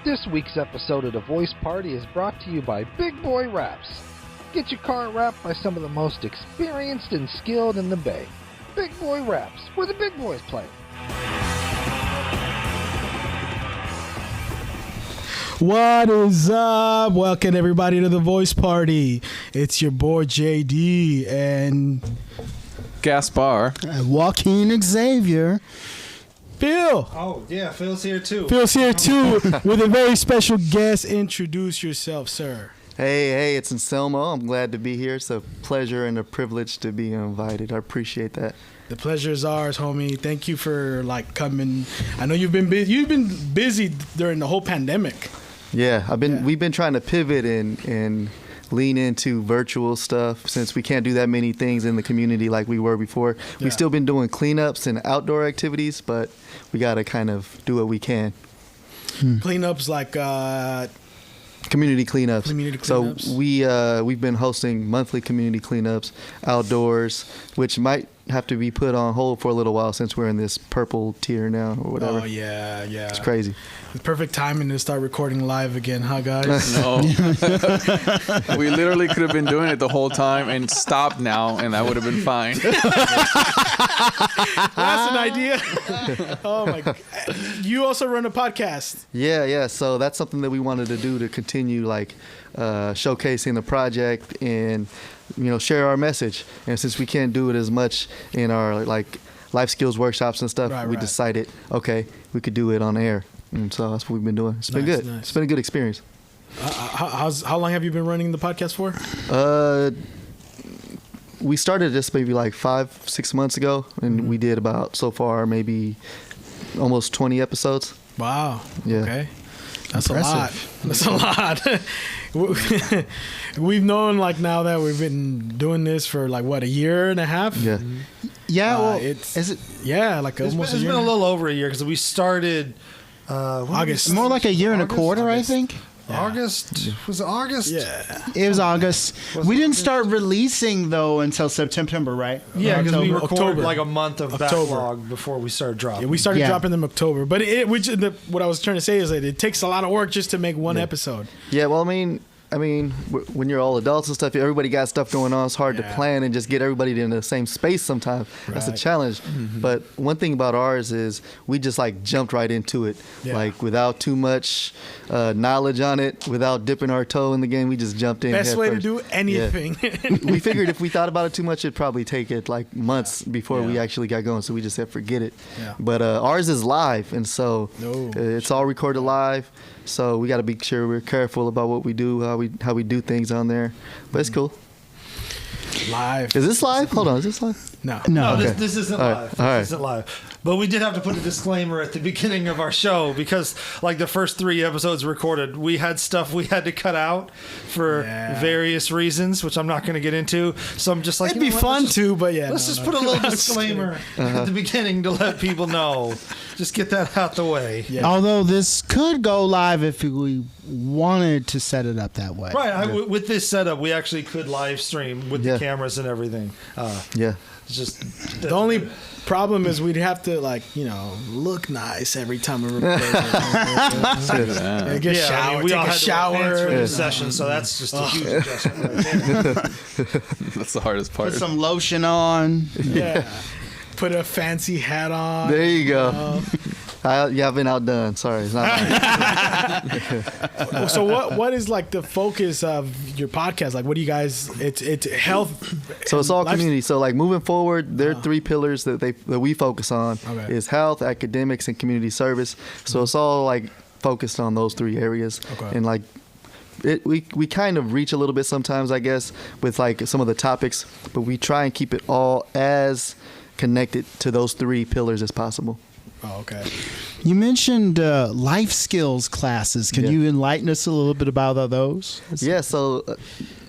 This week's episode of The Voice Party is brought to you by Big Boy Raps. Get your car wrapped by some of the most experienced and skilled in the Bay. Big Boy Raps, where the big boys play. What is up? Welcome everybody to The Voice Party. It's your boy JD and Gaspar. Joaquin Xavier. Phil. Oh, yeah, Phil's here too. Phil's here too with a very special guest. Introduce yourself, sir. Hey, it's Anselmo. I'm glad to be here. It's a pleasure and a privilege to be invited. I appreciate that. The pleasure is ours, homie. Thank you for coming. I know you've been busy during the whole pandemic. Yeah, we've been trying to pivot and lean into virtual stuff since we can't do that many things in the community like we were before. Yeah. We've still been doing cleanups and outdoor activities, but we got to kind of do what we can. Cleanups like Community cleanups. So we've been hosting monthly community cleanups outdoors, which might have to be put on hold for a little while since we're in this purple tier now or whatever. Oh yeah. It's crazy. The perfect timing to start recording live again, huh, guys? No. We literally could have been doing it the whole time and stopped now, and that would have been fine. That's an idea. Oh my God. You also run a podcast. Yeah. So that's something that we wanted to do to continue showcasing the project and share our message. And since we can't do it as much in our life skills workshops and stuff, we decided we could do it on air. And so that's what we've been doing. It's been good. Nice. It's been a good experience. How long have you been running the podcast for? We started this maybe 5-6 months ago, and we did about so far maybe almost 20 episodes. Wow. Yeah. Okay. That's Impressive. a lot. We've known now that we've been doing this for a year and a half. Yeah. Yeah. Well, it's is it? Yeah, It's almost a year. been a little over a year because we started August. More like a year and a quarter, August. I think. Yeah. August. Was it August? Yeah. It was August. Was We it didn't August? start releasing though until September, right? Yeah, because we October. recorded a month of October. backlog before we started dropping. Yeah, we started Yeah. dropping them October, but what I was trying to say is that it takes a lot of work just to make one episode. Yeah, well, I mean, when you're all adults and stuff, everybody got stuff going on. It's hard to plan and just get everybody in the same space sometimes. That's a Right. challenge. But one thing about ours is we just jumped right into it. Yeah. Without too much knowledge on it, without dipping our toe in the game, we just jumped in. Best head way to first. do anything. We figured if we thought about it too much, it'd probably take it months before we actually got going. So we just said, forget it. Yeah. But ours is live, and so No. it's all recorded live. So we got to be sure we're careful about what we do, how we do things on there. But it's cool. Live. Is this live? Hold on, is this live? No. No, Okay. this isn't All right, live. all right. This isn't live. But we did have to put a disclaimer at the beginning of our show because, the first 3 episodes recorded, we had stuff we had to cut out for various reasons, which I'm not going to get into. So I'm just It'd be fun too, but Let's just put a little disclaimer at the beginning to let people know. Just get that out the way. Yeah. Although this could go live if we wanted to set it up that way. Right. With this setup, we actually could live stream with the cameras and everything. Yeah. It's just The only problem is we'd have to look nice every time we record. Get shower, we take all a had shower. to wear pants for the session, so that's just a huge adjustment right there. That's the hardest part. Put some lotion on. Yeah. Put a fancy hat on. There you go. I've been outdone. Sorry, it's not. So what is the focus of your podcast? What do you guys? It's health. So it's all life- community. So moving forward, there are 3 pillars that we focus on is health, academics, and community service. So it's all focused on those 3 areas. Okay. And we kind of reach a little bit sometimes, I guess, with some of the topics, but we try and keep it all as connected to those 3 pillars as possible. Oh, okay. You mentioned life skills classes. Can you enlighten us a little bit about those? Yeah, so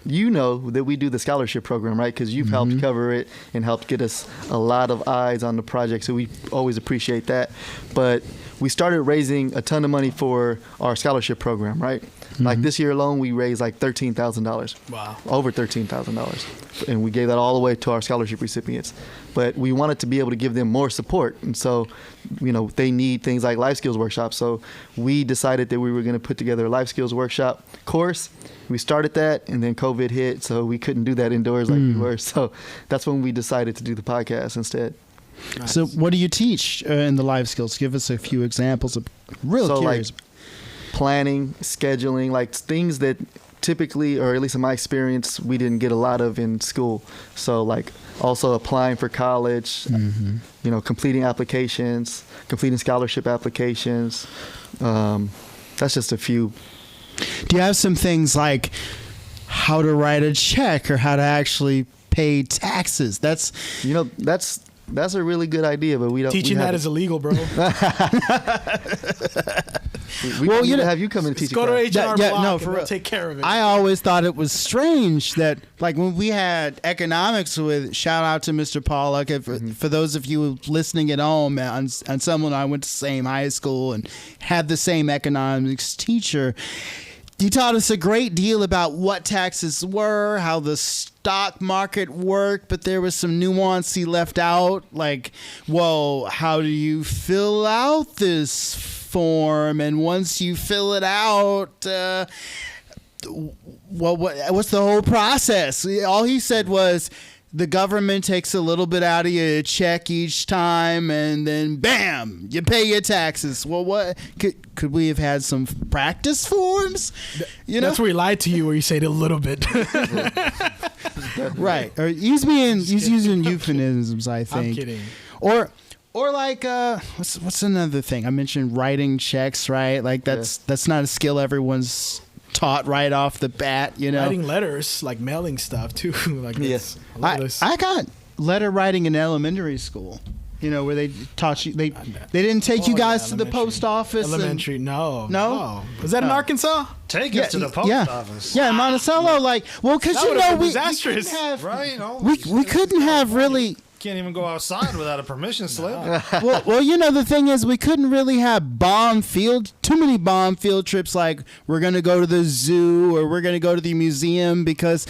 you know that we do the scholarship program, right? Because you've helped cover it and helped get us a lot of eyes on the project, so we always appreciate that. But we started raising a ton of money for our scholarship program, right? Like this year alone, we raised like $13,000. Wow. Over $13,000. And we gave that all the way to our scholarship recipients. But we wanted to be able to give them more support. And so, they need things like life skills workshops. So we decided that we were going to put together a life skills workshop course. We started that, and then COVID hit, so we couldn't do that indoors like we were. So that's when we decided to do the podcast instead. Nice. So what do you teach in the life skills? Give us a few examples of curious. Like planning, scheduling, like things that typically, or at least in my experience, we didn't get a lot of in school. So like also applying for college, completing applications, completing scholarship applications. That's just a few. Do you have some things like how to write a check or how to actually pay taxes? That's a really good idea, but we don't. Teaching that is illegal, bro. We need to have you come and teach. Go to H&R Yeah, Block no, and for we'll real. take care of it. I always thought it was strange that, like, when we had economics with, shout out to Mr. Pollock, for those of you listening at home, Anselmo and I went to the same high school and had the same economics teacher. He taught us a great deal about what taxes were, how the stock market worked, but there was some nuance he left out, like, well, how do you fill out this form? And once you fill it out, what's the whole process? All he said was, the government takes a little bit out of your check each time, and then bam, you pay your taxes. Well, what could we have had some practice forms? That's where he lied to you, where you said a little bit. Right? Or he's using euphemisms, I think. I'm kidding. Or like what's another thing? I mentioned writing checks, right? Like that's not a skill everyone's taught right off the bat, Writing letters, like mailing stuff too. Like Yes. I got letter writing in elementary school. Where they taught you they didn't take you guys to the post office. Elementary, no. No? Was that in Arkansas? Take us to the post office. Yeah, in Monticello, because That would've been we disastrous. couldn't have, Right? we couldn't have really. Can't even go outside without a permission slip. well, the thing is, we couldn't really have too many bomb field trips like we're going to go to the zoo or we're going to go to the museum because,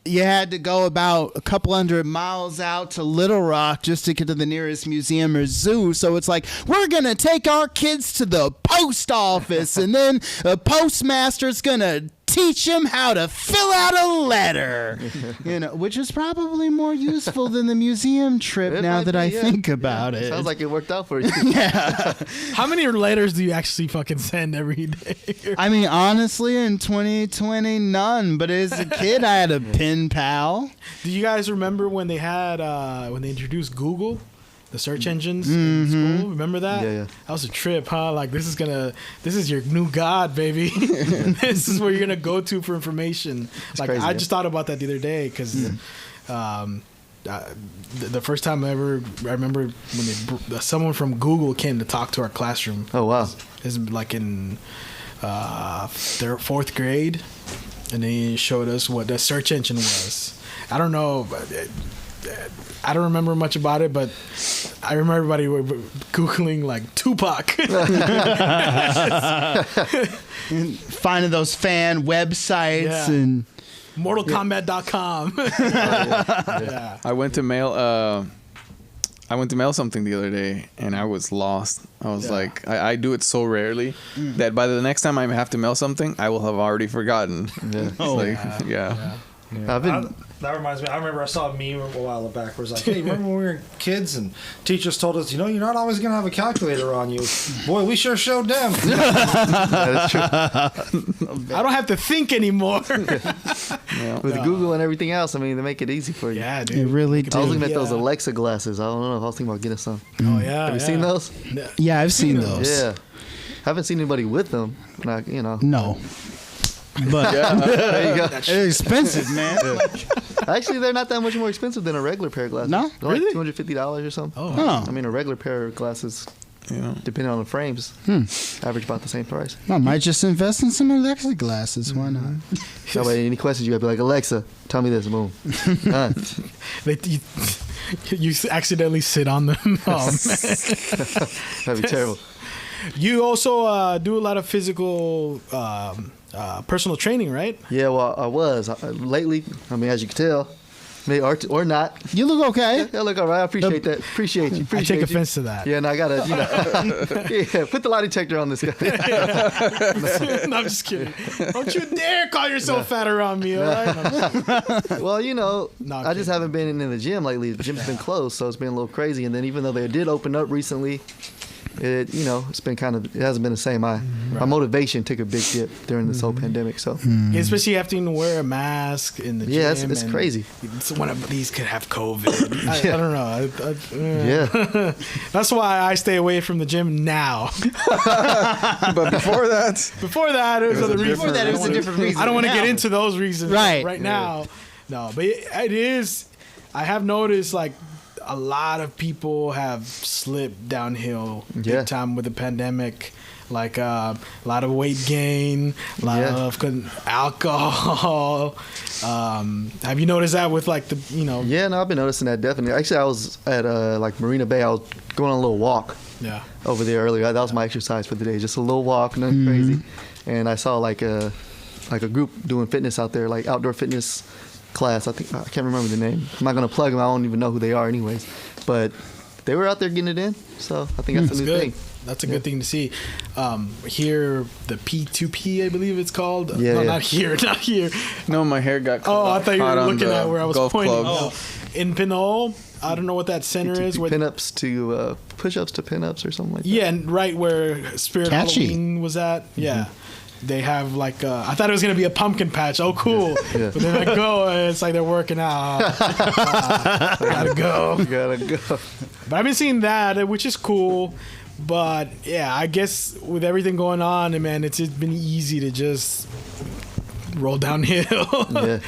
you had to go about a couple 100 miles out to Little Rock just to get to the nearest museum or zoo. So it's like, we're going to take our kids to the post office and then a postmaster's going to teach them how to fill out a letter, which is probably more useful than the museum trip now that I think about it. Sounds like it worked out for you. Yeah. How many letters do you actually fucking send every day? I mean, honestly, in 2020, none. But as a kid, I had a pen pal. Do you guys remember when they had when they introduced Google? The search engines in school, remember that? Yeah. That was a trip, huh? Like this is your new god, baby. This is where you're gonna go to for information. It's like crazy, I just thought about that the other day because the first time I remember when someone from Google came to talk to our classroom. Oh wow! This is like in their fourth grade, and they showed us what the search engine was. I don't know. I don't remember much about it, but I remember everybody were Googling like Tupac. Finding those fan websites and MortalKombat.com. Yeah. I went to mail something the other day and I was lost. I was like, I do it so rarely that by the next time I have to mail something, I will have already forgotten. Yeah. That reminds me. I remember I saw a meme a while back where it was like, hey, remember when we were kids and teachers told us, you're not always going to have a calculator on you. Boy, we sure showed them. That's true. I don't have to think anymore. With Google and everything else, I mean, they make it easy for you. Yeah, dude. it really I was did. looking at those Alexa glasses. I don't know if I was thinking about getting some. Oh, yeah. Have you seen those? Yeah, I've seen those. Yeah. Haven't seen anybody with them. No. But There you go. they're expensive, man. Actually, they're not that much more expensive than a regular pair of glasses. No? They're like Really? $250 or something. Oh. Huh. I mean, a regular pair of glasses, depending on the frames, average about the same price. I might just invest in some Alexa glasses. Why not? That way, any questions you got, be like, Alexa, tell me this. Boom. Done. You accidentally sit on them. Oh, man. That'd be terrible. You also do a lot of physical, personal training, right? Yeah, well, I was lately. I mean, as you can tell, maybe or not. You look okay. Yeah, look all right. I appreciate that. Appreciate you. I Appreciate take you. offense to that. Yeah, and I gotta, yeah, put the lie detector on this guy. No, I'm just kidding. Don't you dare call yourself fat around me, all right? Well, No, I'm I just kidding. haven't been in the gym lately. The gym's been closed, so it's been a little crazy. And then even though they did open up recently, it's been it hasn't been the same. My motivation took a big dip during this whole pandemic. So Especially having to wear a mask in the gym. yeah, it's and crazy. One of these could have COVID. I don't know. Yeah. That's why I stay away from the gym now. But before that, Before that, it was other reasons. Before that, it was a different reason. I don't want to Now. get into those reasons Right. now. No, but it is. I have noticed like a lot of people have slipped downhill Yeah. big time with the pandemic. Like a lot of weight gain, a lot of alcohol. Have you noticed that with like the Yeah, no, I've been noticing that definitely. Actually, I was at like Marina Bay. I was going on a little walk Yeah. over there earlier. That was my exercise for the day. Just a little walk, nothing crazy. And I saw like a group doing fitness out there, like outdoor fitness class. I can't remember the name. I'm not gonna plug them. I don't even know who they are, anyways. But they were out there getting it in. So I think that's a new good. thing. That's a good thing to see. Here, the P2P, I believe it's called. Yeah, no, yeah. not here. no, my hair got Oh, I thought you caught were on looking the at where I was golf pointing. club. Oh, in Pinole, I don't know what that center is. Where, Pin-ups to push-ups to pin-ups or something like that. yeah, and right where Spirit Catchy. Halloween was at. Yeah. They have like I thought it was gonna be a pumpkin patch. Oh, cool! Yeah. But then I go and it's like they're working out. Gotta go. You gotta go. But I've been seeing that, which is cool. But yeah, I guess with everything going on, and man, it's been easy to just roll downhill. Yeah.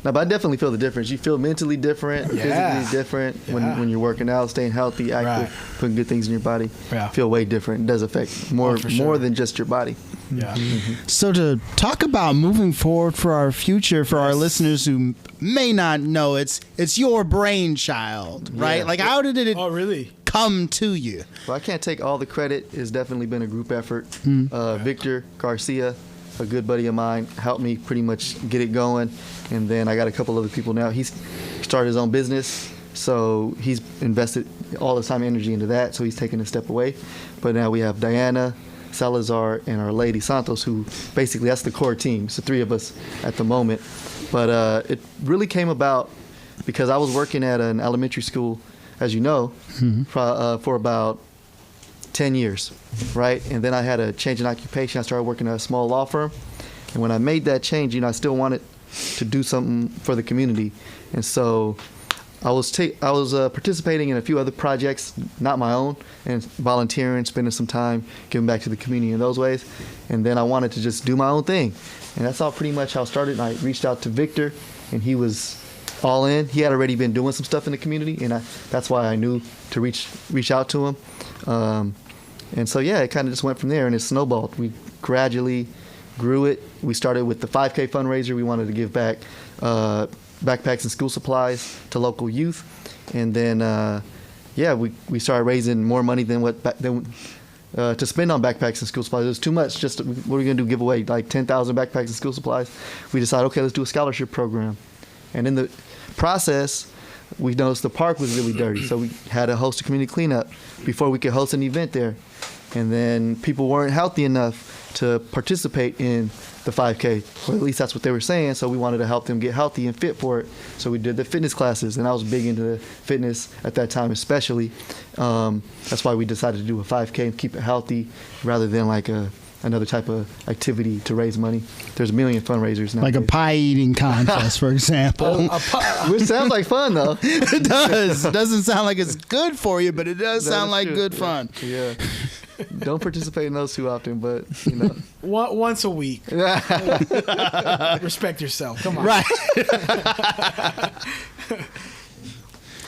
No, but I definitely feel the difference. You feel mentally different, Yeah. physically different Yeah. when you're working out, staying healthy, active, Right. putting good things in your body. Yeah. Feel way different. It does affect more for sure. more than just your body. Yeah. So to talk about moving forward for our future, for our listeners who may not know, it's your brainchild, right? Yeah. Like, how did it Oh, really? come to you? Well, I can't take all the credit. It's definitely been a group effort. Victor Garcia, a good buddy of mine, helped me pretty much get it going. And then I got a couple other people now. He's started his own business, so he's invested all his time and energy into that, so he's taken a step away. But now we have Diana, Salazar, and our lady Santos, who basically that's the core team. It's the three of us at the moment. But it really came about because I was working at an elementary school, as you know, for about 10 years, right? And then I had a change in occupation. I started working at a small law firm. And when I made that change, I still wanted to do something for the community. And so I was participating in a few other projects, not my own, and volunteering, spending some time giving back to the community in those ways. And then I wanted to just do my own thing. And that's all pretty much how it started. And I reached out to Victor, and he was all in. He had already been doing some stuff in the community, and that's why I knew to reach out to him. And so, yeah, it kind of just went from there, and it snowballed. We gradually grew it. We started with the 5K fundraiser. We wanted to give back backpacks and school supplies to local youth. And then, we started raising more money than to spend on backpacks and school supplies. It was too much. Just what are we going to do? Give away like 10,000 backpacks and school supplies? We decided, okay, let's do a scholarship program. And in the process, we noticed the park was really dirty, so we had to host a community cleanup before we could host an event there. And then people weren't healthy enough to participate in the 5K, or at least that's what they were saying, so we wanted to help them get healthy and fit for it. So we did the fitness classes, and I was big into the fitness at that time especially. That's why we decided to do a 5K and keep it healthy rather than like another type of activity to raise money. There's a million fundraisers now. Like a pie eating contest, for example. Which sounds like fun, though. It does. It doesn't sound like it's good for you, but it does That sound is like true. good fun. Yeah. Don't participate in those too often, but, Once a week. Respect yourself. Come on. Right.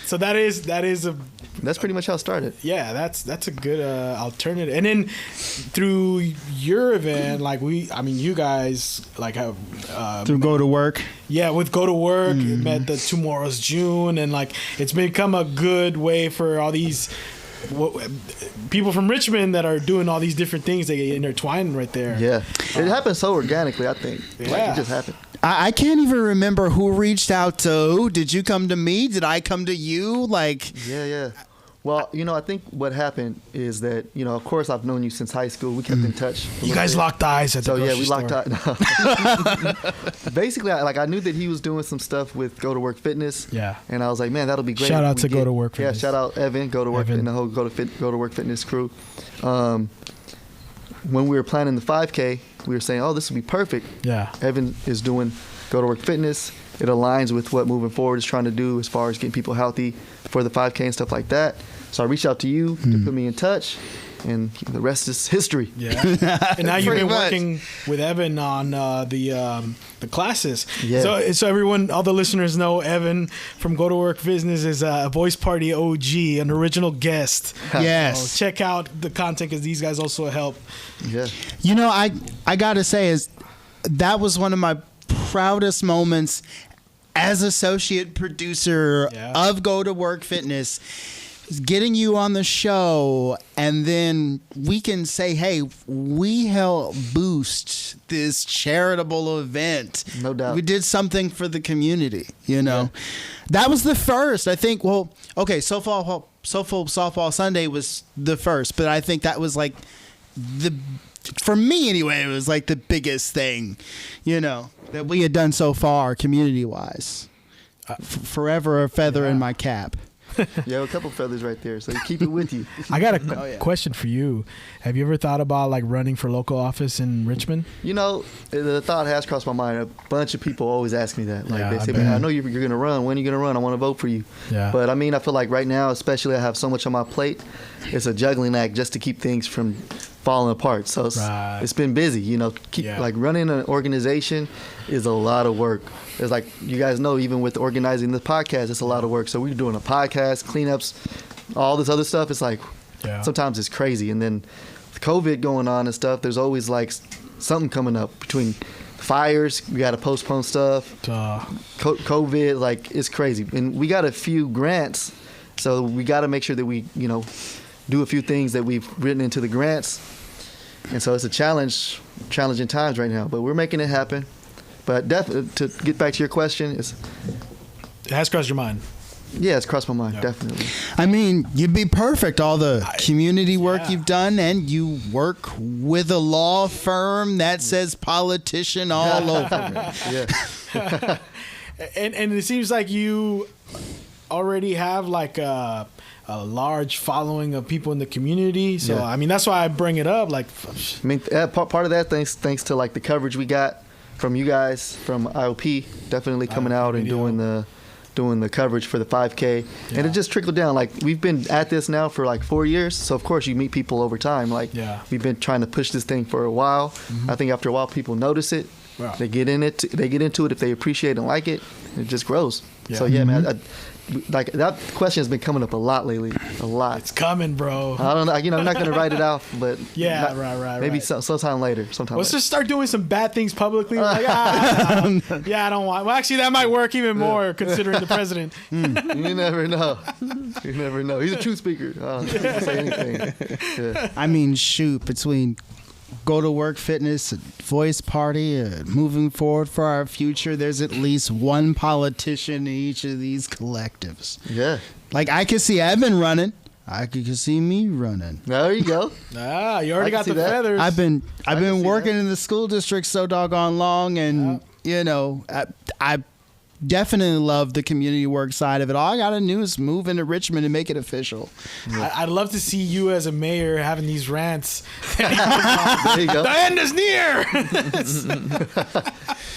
So that is a That's pretty much how it started. Yeah, that's a good alternative. And then through your event, like you guys like have through Go to Work. Yeah, with Go to Work, it met the Tomorrow's June, and like it's become a good way for all these people from Richmond that are doing all these different things. They get intertwined right there. Yeah, it happened so organically. I think like it just happened. I can't even remember who reached out to who. Did you come to me? Did I come to you? Like, yeah. Well, I think what happened is that, of course, I've known you since high school. We kept in touch. You guys locked eyes at the grocery store. Locked eyes. Basically, I knew that he was doing some stuff with Go to Work Fitness. Yeah. And I was like, man, that'll be great. Shout out to Go to Work Fitness. Yeah, shout out Evan, Go to Work, and the whole Go to Work Fitness crew. When we were planning the 5K, we were saying, oh, this would be perfect. Yeah. Evan is doing Go to Work Fitness. It aligns with what Moving Forward is trying to do as far as getting people healthy for the 5K and stuff like that. So I reached out to you to put me in touch, and the rest is history. Yeah. And now you've been working with Evan on the classes. Yeah. So everyone, all the listeners know Evan from Go to Work Business is a Voice Party OG, an original guest. Yes. So check out the content because these guys also help. Yeah. I gotta say that was one of my proudest moments as associate producer of Go to Work Fitness, getting you on the show, and then we can say, hey, we helped boost this charitable event. No doubt. We did something for the community, That was the first. I think, Softball Sunday was the first, but I think that was like for me anyway, it was like the biggest thing, that we had done so far community-wise. Forever a feather in my cap. Yeah, a couple feathers right there, so you keep it with you. I got a question for you. Have you ever thought about like running for local office in Richmond? The thought has crossed my mind. A bunch of people always ask me that. Like they say, man, I know you're going to run. When are you going to run? I want to vote for you. Yeah. But I feel like right now, especially, I have so much on my plate. It's a juggling act just to keep things from falling apart. So it's been busy. Like running an organization is a lot of work. It's like you guys know, even with organizing the podcast, it's a lot of work. So we're doing a podcast, cleanups, all this other stuff. It's like sometimes it's crazy. And then with COVID going on and stuff, there's always like something coming up between fires. We got to postpone stuff. COVID, like it's crazy. And we got a few grants, so we got to make sure that we, do a few things that we've written into the grants. And so it's a challenging times right now, but we're making it happen. But definitely, to get back to your question, it has crossed your mind. Yeah, it's crossed my mind, definitely. You'd be perfect. All the community work you've done, and you work with a law firm that says politician all over it. Yeah. and it seems like you already have like a large following of people in the community. So, that's why I bring it up. Like, part of that, thanks to like the coverage we got from you guys, from IOP, definitely coming out and doing the coverage for the 5K. And it just trickled down. Like, we've been at this now for like 4 years. So of course you meet people over time. Like, we've been trying to push this thing for a while. I think after a while people notice it. Wow. They get into it if they appreciate and like it. It just grows. So man, like that question has been coming up a lot lately. A lot. It's coming, bro. I don't know. I'm not gonna write it out, but right. Maybe sometime later. Let's just start doing some bad things publicly. Like, I don't want. Well, actually, that might work even more considering the president. You never know. You never know. He's a truth speaker. I don't say anything. Shoot, between Go to Work Fitness, Voice Party, Moving Forward for Our Future, there's at least one politician in each of these collectives. Yeah. Like, I could see Evan running. I could see me running. There you go. You already got the feathers. I've been working in the school district so doggone long, and I definitely love the community work side of it. All I gotta do is move into Richmond and make it official. I'd love to see you as a mayor having these rants. There you go. The end is near.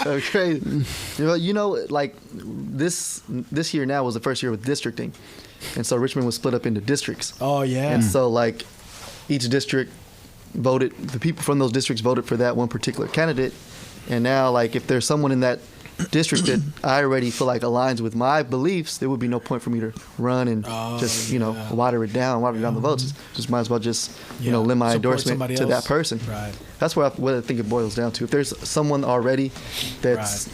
So crazy. Like this year now was the first year with districting, and so Richmond was split up into districts. Oh yeah. And so like each district voted. The people from those districts voted for that one particular candidate, and now like if there's someone in that district that I already feel like aligns with my beliefs, there would be no point for me to run and water it down the votes. Just might as well just lend my endorsement to that person. Right. That's what I think it boils down to. If there's someone already that's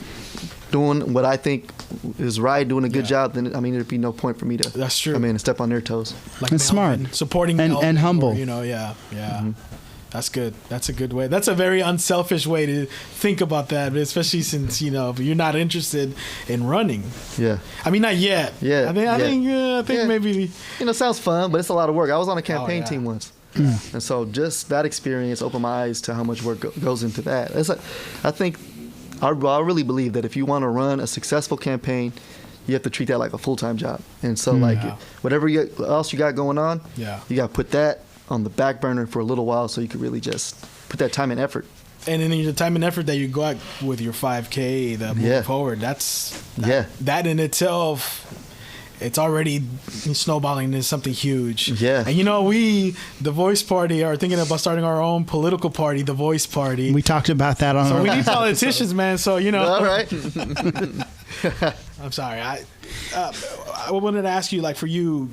doing what I think is right, doing a good job, then there'd be no point for me to That's true. come in and step on their toes. Like That's smart. Supporting and humble. Yeah. That's good. That's a good way. That's a very unselfish way to think about that, especially since you're not interested in running. Yeah. I mean, not yet. Yeah. I think maybe. Sounds fun, but it's a lot of work. I was on a campaign team once. And so just that experience opened my eyes to how much work goes into that. I really believe that if you want to run a successful campaign, you have to treat that like a full-time job. And so whatever else you got going on, you got to put that on the back burner for a little while so you could really just put that time and effort. And then the time and effort that you go out with your 5K, the moving forward, that in itself, it's already snowballing into something huge. Yeah. And we, the Voice Party, are thinking about starting our own political party, the Voice Party. We talked about that on. So we need politicians, man. So All right. I'm sorry. I wanted to ask you, like, for you,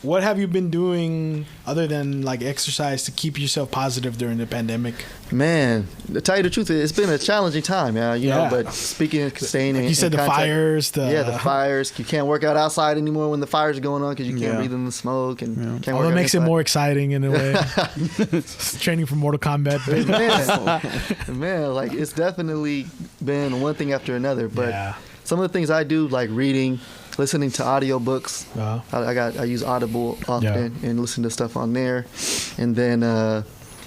what have you been doing other than like exercise to keep yourself positive during the pandemic? Man, to tell you the truth, it's been a challenging time, but staying like in you said, the contact, fires. The fires. You can't work out outside anymore when the fires are going on because you can't breathe in the smoke and can't work out makes inside. it more exciting in a way. Training for Mortal Kombat. Man, like it's definitely been one thing after another. But some of the things I do, like reading, listening to audiobooks. I use Audible often and listen to stuff on there. And then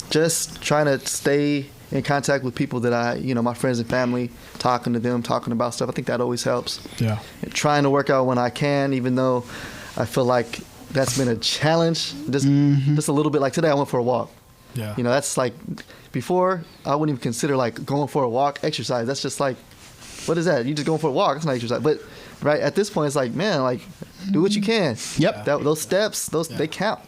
just trying to stay in contact with people that my friends and family, talking to them, talking about stuff. I think that always helps. Yeah. And trying to work out when I can, even though I feel like that's been a challenge. Just a little bit. Like today I went for a walk. Yeah. That's like, before I wouldn't even consider like going for a walk exercise. That's just like, what is that? You just going for a walk. It's not exercise. But right at this point, it's like, man, like do what you can. Yep. Those steps, they count.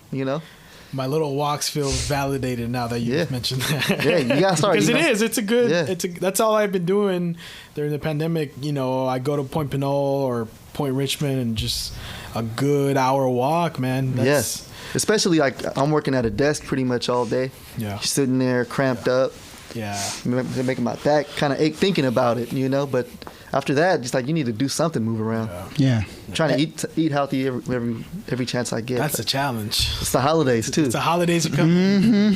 My little walks feel validated now that you mentioned that. Yeah, you gotta start. Because it's a good. That's all I've been doing during the pandemic. I go to Point Pinole or Point Richmond and just a good hour walk, man. Yes. Especially like I'm working at a desk pretty much all day. Yeah. Just sitting there cramped up. Yeah. Making my back kind of ache thinking about it, But after that, just like you need to do something, move around. Yeah. Trying to eat healthy every chance I get. That's a challenge. It's the holidays too. It's the holidays are coming.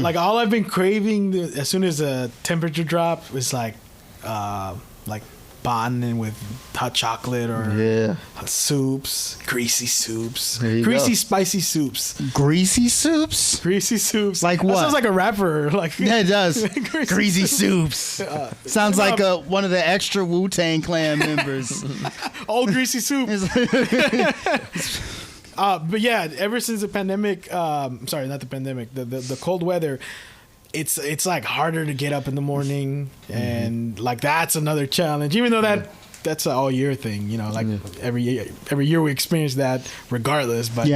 Like all I've been craving as soon as the temperature drop is like bonding with hot chocolate or soups, greasy soups, spicy soups. Greasy soups? Greasy soups. Like what? That sounds like a rapper. Like yeah, it does. Greasy soups. Sounds like one of the extra Wu-Tang Clan members. Old greasy soup. But yeah, ever since the pandemic, sorry, not the pandemic, the cold weather, it's like harder to get up in the morning, and like that's another challenge. Even though that's an all year thing, like every year we experience that regardless. But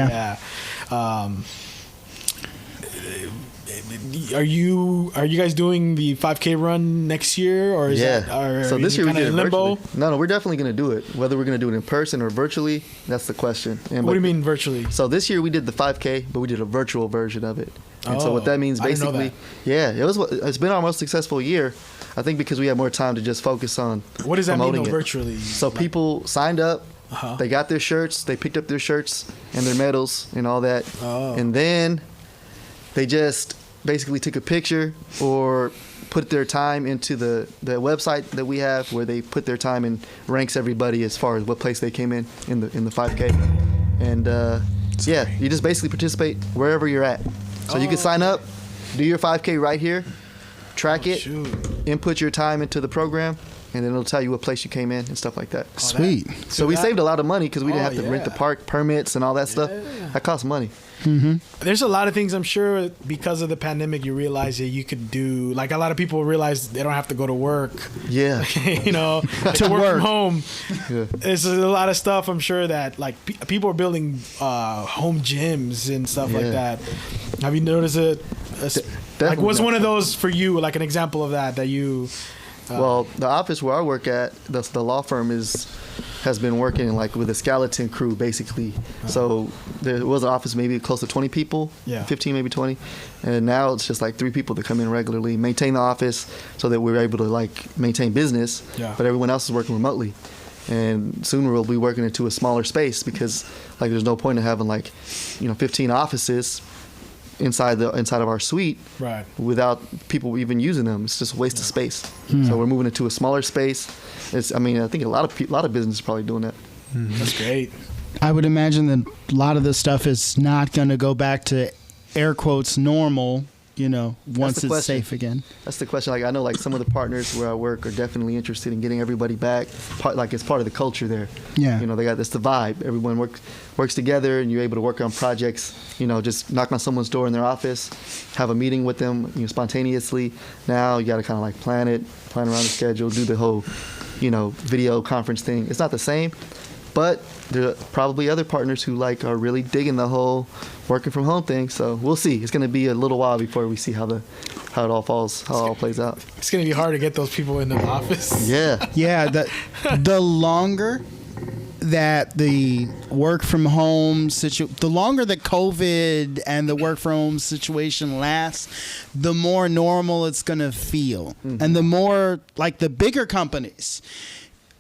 are you guys doing the 5K run next year, or is that? So this year we did it limbo? Virtually. No, we're definitely going to do it. Whether we're going to do it in person or virtually, that's the question. What do you mean virtually? So this year we did the 5K, but we did a virtual version of it. And so what that means basically, it's been our most successful year. I think because we had more time to just focus on what does that mean it. Virtually? So people signed up, they got their shirts, they picked up their shirts and their medals and all that, and then they just basically took a picture or put their time into the website that we have where they put their time and ranks everybody as far as what place they came in the 5K, and you just basically participate wherever you're at. So you can sign up, do your 5K right here, track it, input your time into the program, and then it'll tell you what place you came in and stuff like that. Sweet. So we saved a lot of money because we didn't have to rent the park permits and all that stuff. That costs money. Mm-hmm. There's a lot of things I'm sure because of the pandemic you realize that you could do. Like a lot of people realize they don't have to go to work. Yeah. To work from home. Yeah. There's a lot of stuff I'm sure that like people are building home gyms and stuff like that. Have you noticed it? Like what's one of those for you? Like an example of that you Well, the office where I work at, the law firm has been working like with a skeleton crew basically. So there was an office maybe close to 20 people, 15 maybe 20, and now it's just like 3 people that come in regularly, maintain the office so that we're able to like maintain business. But everyone else is working remotely, and soon we'll be working into a smaller space because like there's no point in having like 15 offices inside of our suite without people even using them. It's just a waste of space. So we're moving into a smaller space. I think a lot of business is probably doing that. That's great. I would imagine that a lot of this stuff is not going to go back to air quotes normal, once it's safe again. That's the question. Like I know like some of the partners where I work are definitely interested in getting everybody back. Like it's part of the culture there. Yeah. They got this the vibe. Everyone works together and you're able to work on projects, just knock on someone's door in their office, have a meeting with them, spontaneously. Now you got to kind of like plan around the schedule, do the whole, video conference thing. It's not the same, but there are probably other partners who are really digging the whole working from home thing. So we'll see. It's going to be a little while before we see how it all plays out. It's going to be hard to get those people into the office. Yeah. Yeah. The longer that the work from home the longer that COVID and the work from home situation lasts, the more normal it's going to feel. And the more like the bigger companies,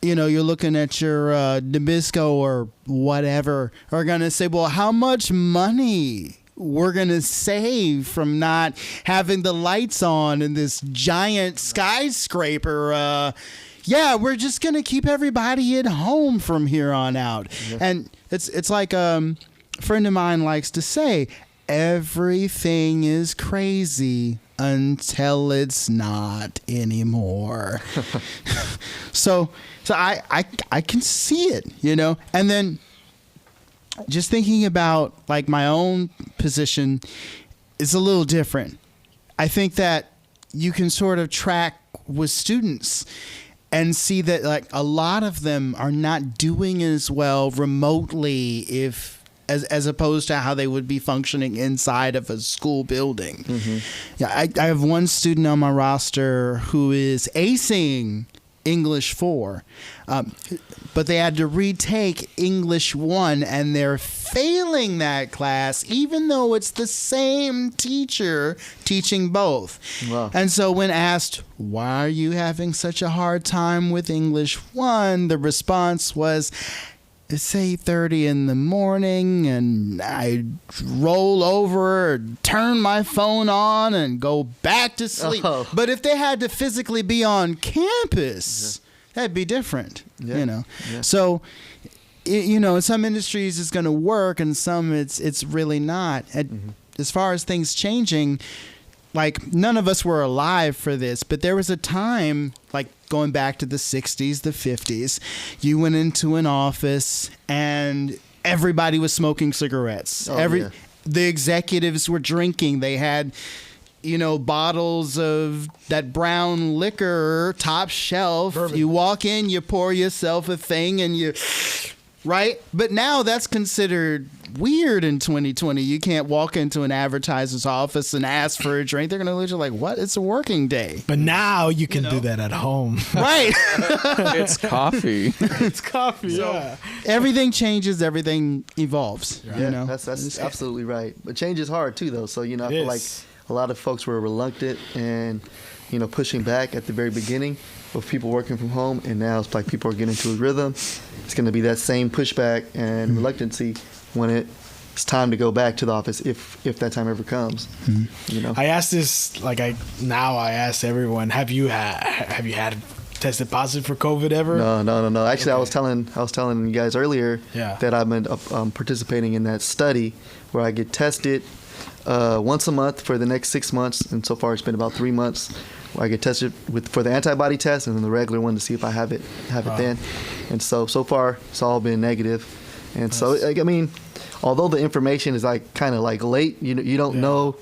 you're looking at your Nabisco or whatever, are going to say, well, how much money we're going to save from not having the lights on in this giant skyscraper. We're just going to keep everybody at home from here on out. Yeah. And it's like a friend of mine likes to say, everything is crazy until it's not anymore. So I can see it, and then just thinking about like my own position is a little different. I think that you can sort of track with students and see that like a lot of them are not doing as well remotely as opposed to how they would be functioning inside of a school building. Yeah, I have one student on my roster who is acing English 4, but they had to retake English 1, and they're failing that class, even though it's the same teacher teaching both. Wow. And so when asked, why are you having such a hard time with English 1, the response was, it's 8:30 in the morning and I roll over, turn my phone on and go back to sleep. Oh. But if they had to physically be on campus, that'd be different, Yeah. So, in some industries it's going to work and some it's really not. As far as things changing, like none of us were alive for this, but there was a time like going back to the 60s, the 50s, you went into an office and everybody was smoking cigarettes. The executives were drinking. They had, bottles of that brown liquor, top shelf. Bourbon. You walk in, you pour yourself a thing and right? But now that's considered weird in 2020. You can't walk into an advertiser's office and ask for a drink. They're going to look at you like, what? It's a working day. But now you can do that at home. Right. It's coffee. It's coffee, so, everything changes. Everything evolves. Yeah, that's absolutely right. But change is hard, too, though. So, I feel like a lot of folks were reluctant and, pushing back at the very beginning of people working from home. And now it's like people are getting into a rhythm. It's going to be that same pushback and reluctancy when it's time to go back to the office, if that time ever comes. I asked this I asked everyone, have you had tested positive for COVID ever? No. Actually, okay. I was telling you guys earlier that I've been participating in that study where I get tested once a month for the next 6 months, and so far it's been about 3 months. Where I get tested for the antibody test and then the regular one to see if I have it then. And so far it's all been negative. And nice. So I mean, although the information is kind of late, you don't know.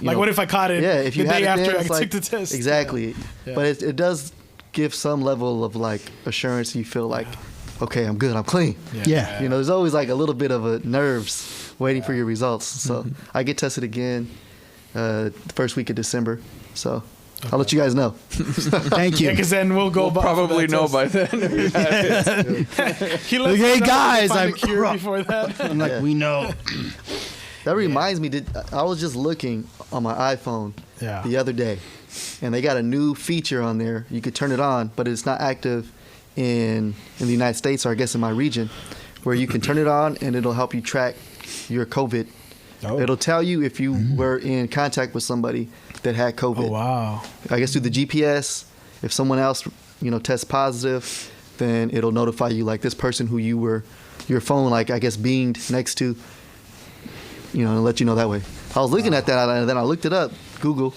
What if I caught it if you the day after I took the test? Exactly. Yeah. But it does give some level of assurance. You feel okay, I'm good, I'm clean. Yeah. There's always a little bit of a nerves waiting for your results. So I get tested again the first week of December. So I'll let you guys know. Thank you. Because then we'll go. We'll probably know by then. He lets Hey, us know guys, if we find I'm- a cure before that. I'm like, Yeah. we know. That reminds me, I was just looking on my iPhone Yeah. the other day, and they got a new feature on there. You could turn it on, but it's not active in the United States, or I guess in my region, where you can turn it on and it'll help you track your COVID. Oh. It'll tell you if you were in contact with somebody that had COVID. Oh wow. I guess through the GPS. If someone else, tests positive, then it'll notify you, like this person who you were, your phone, like I guess beamed next to, and let you know that way. I was looking at that, and then I looked it up, Google.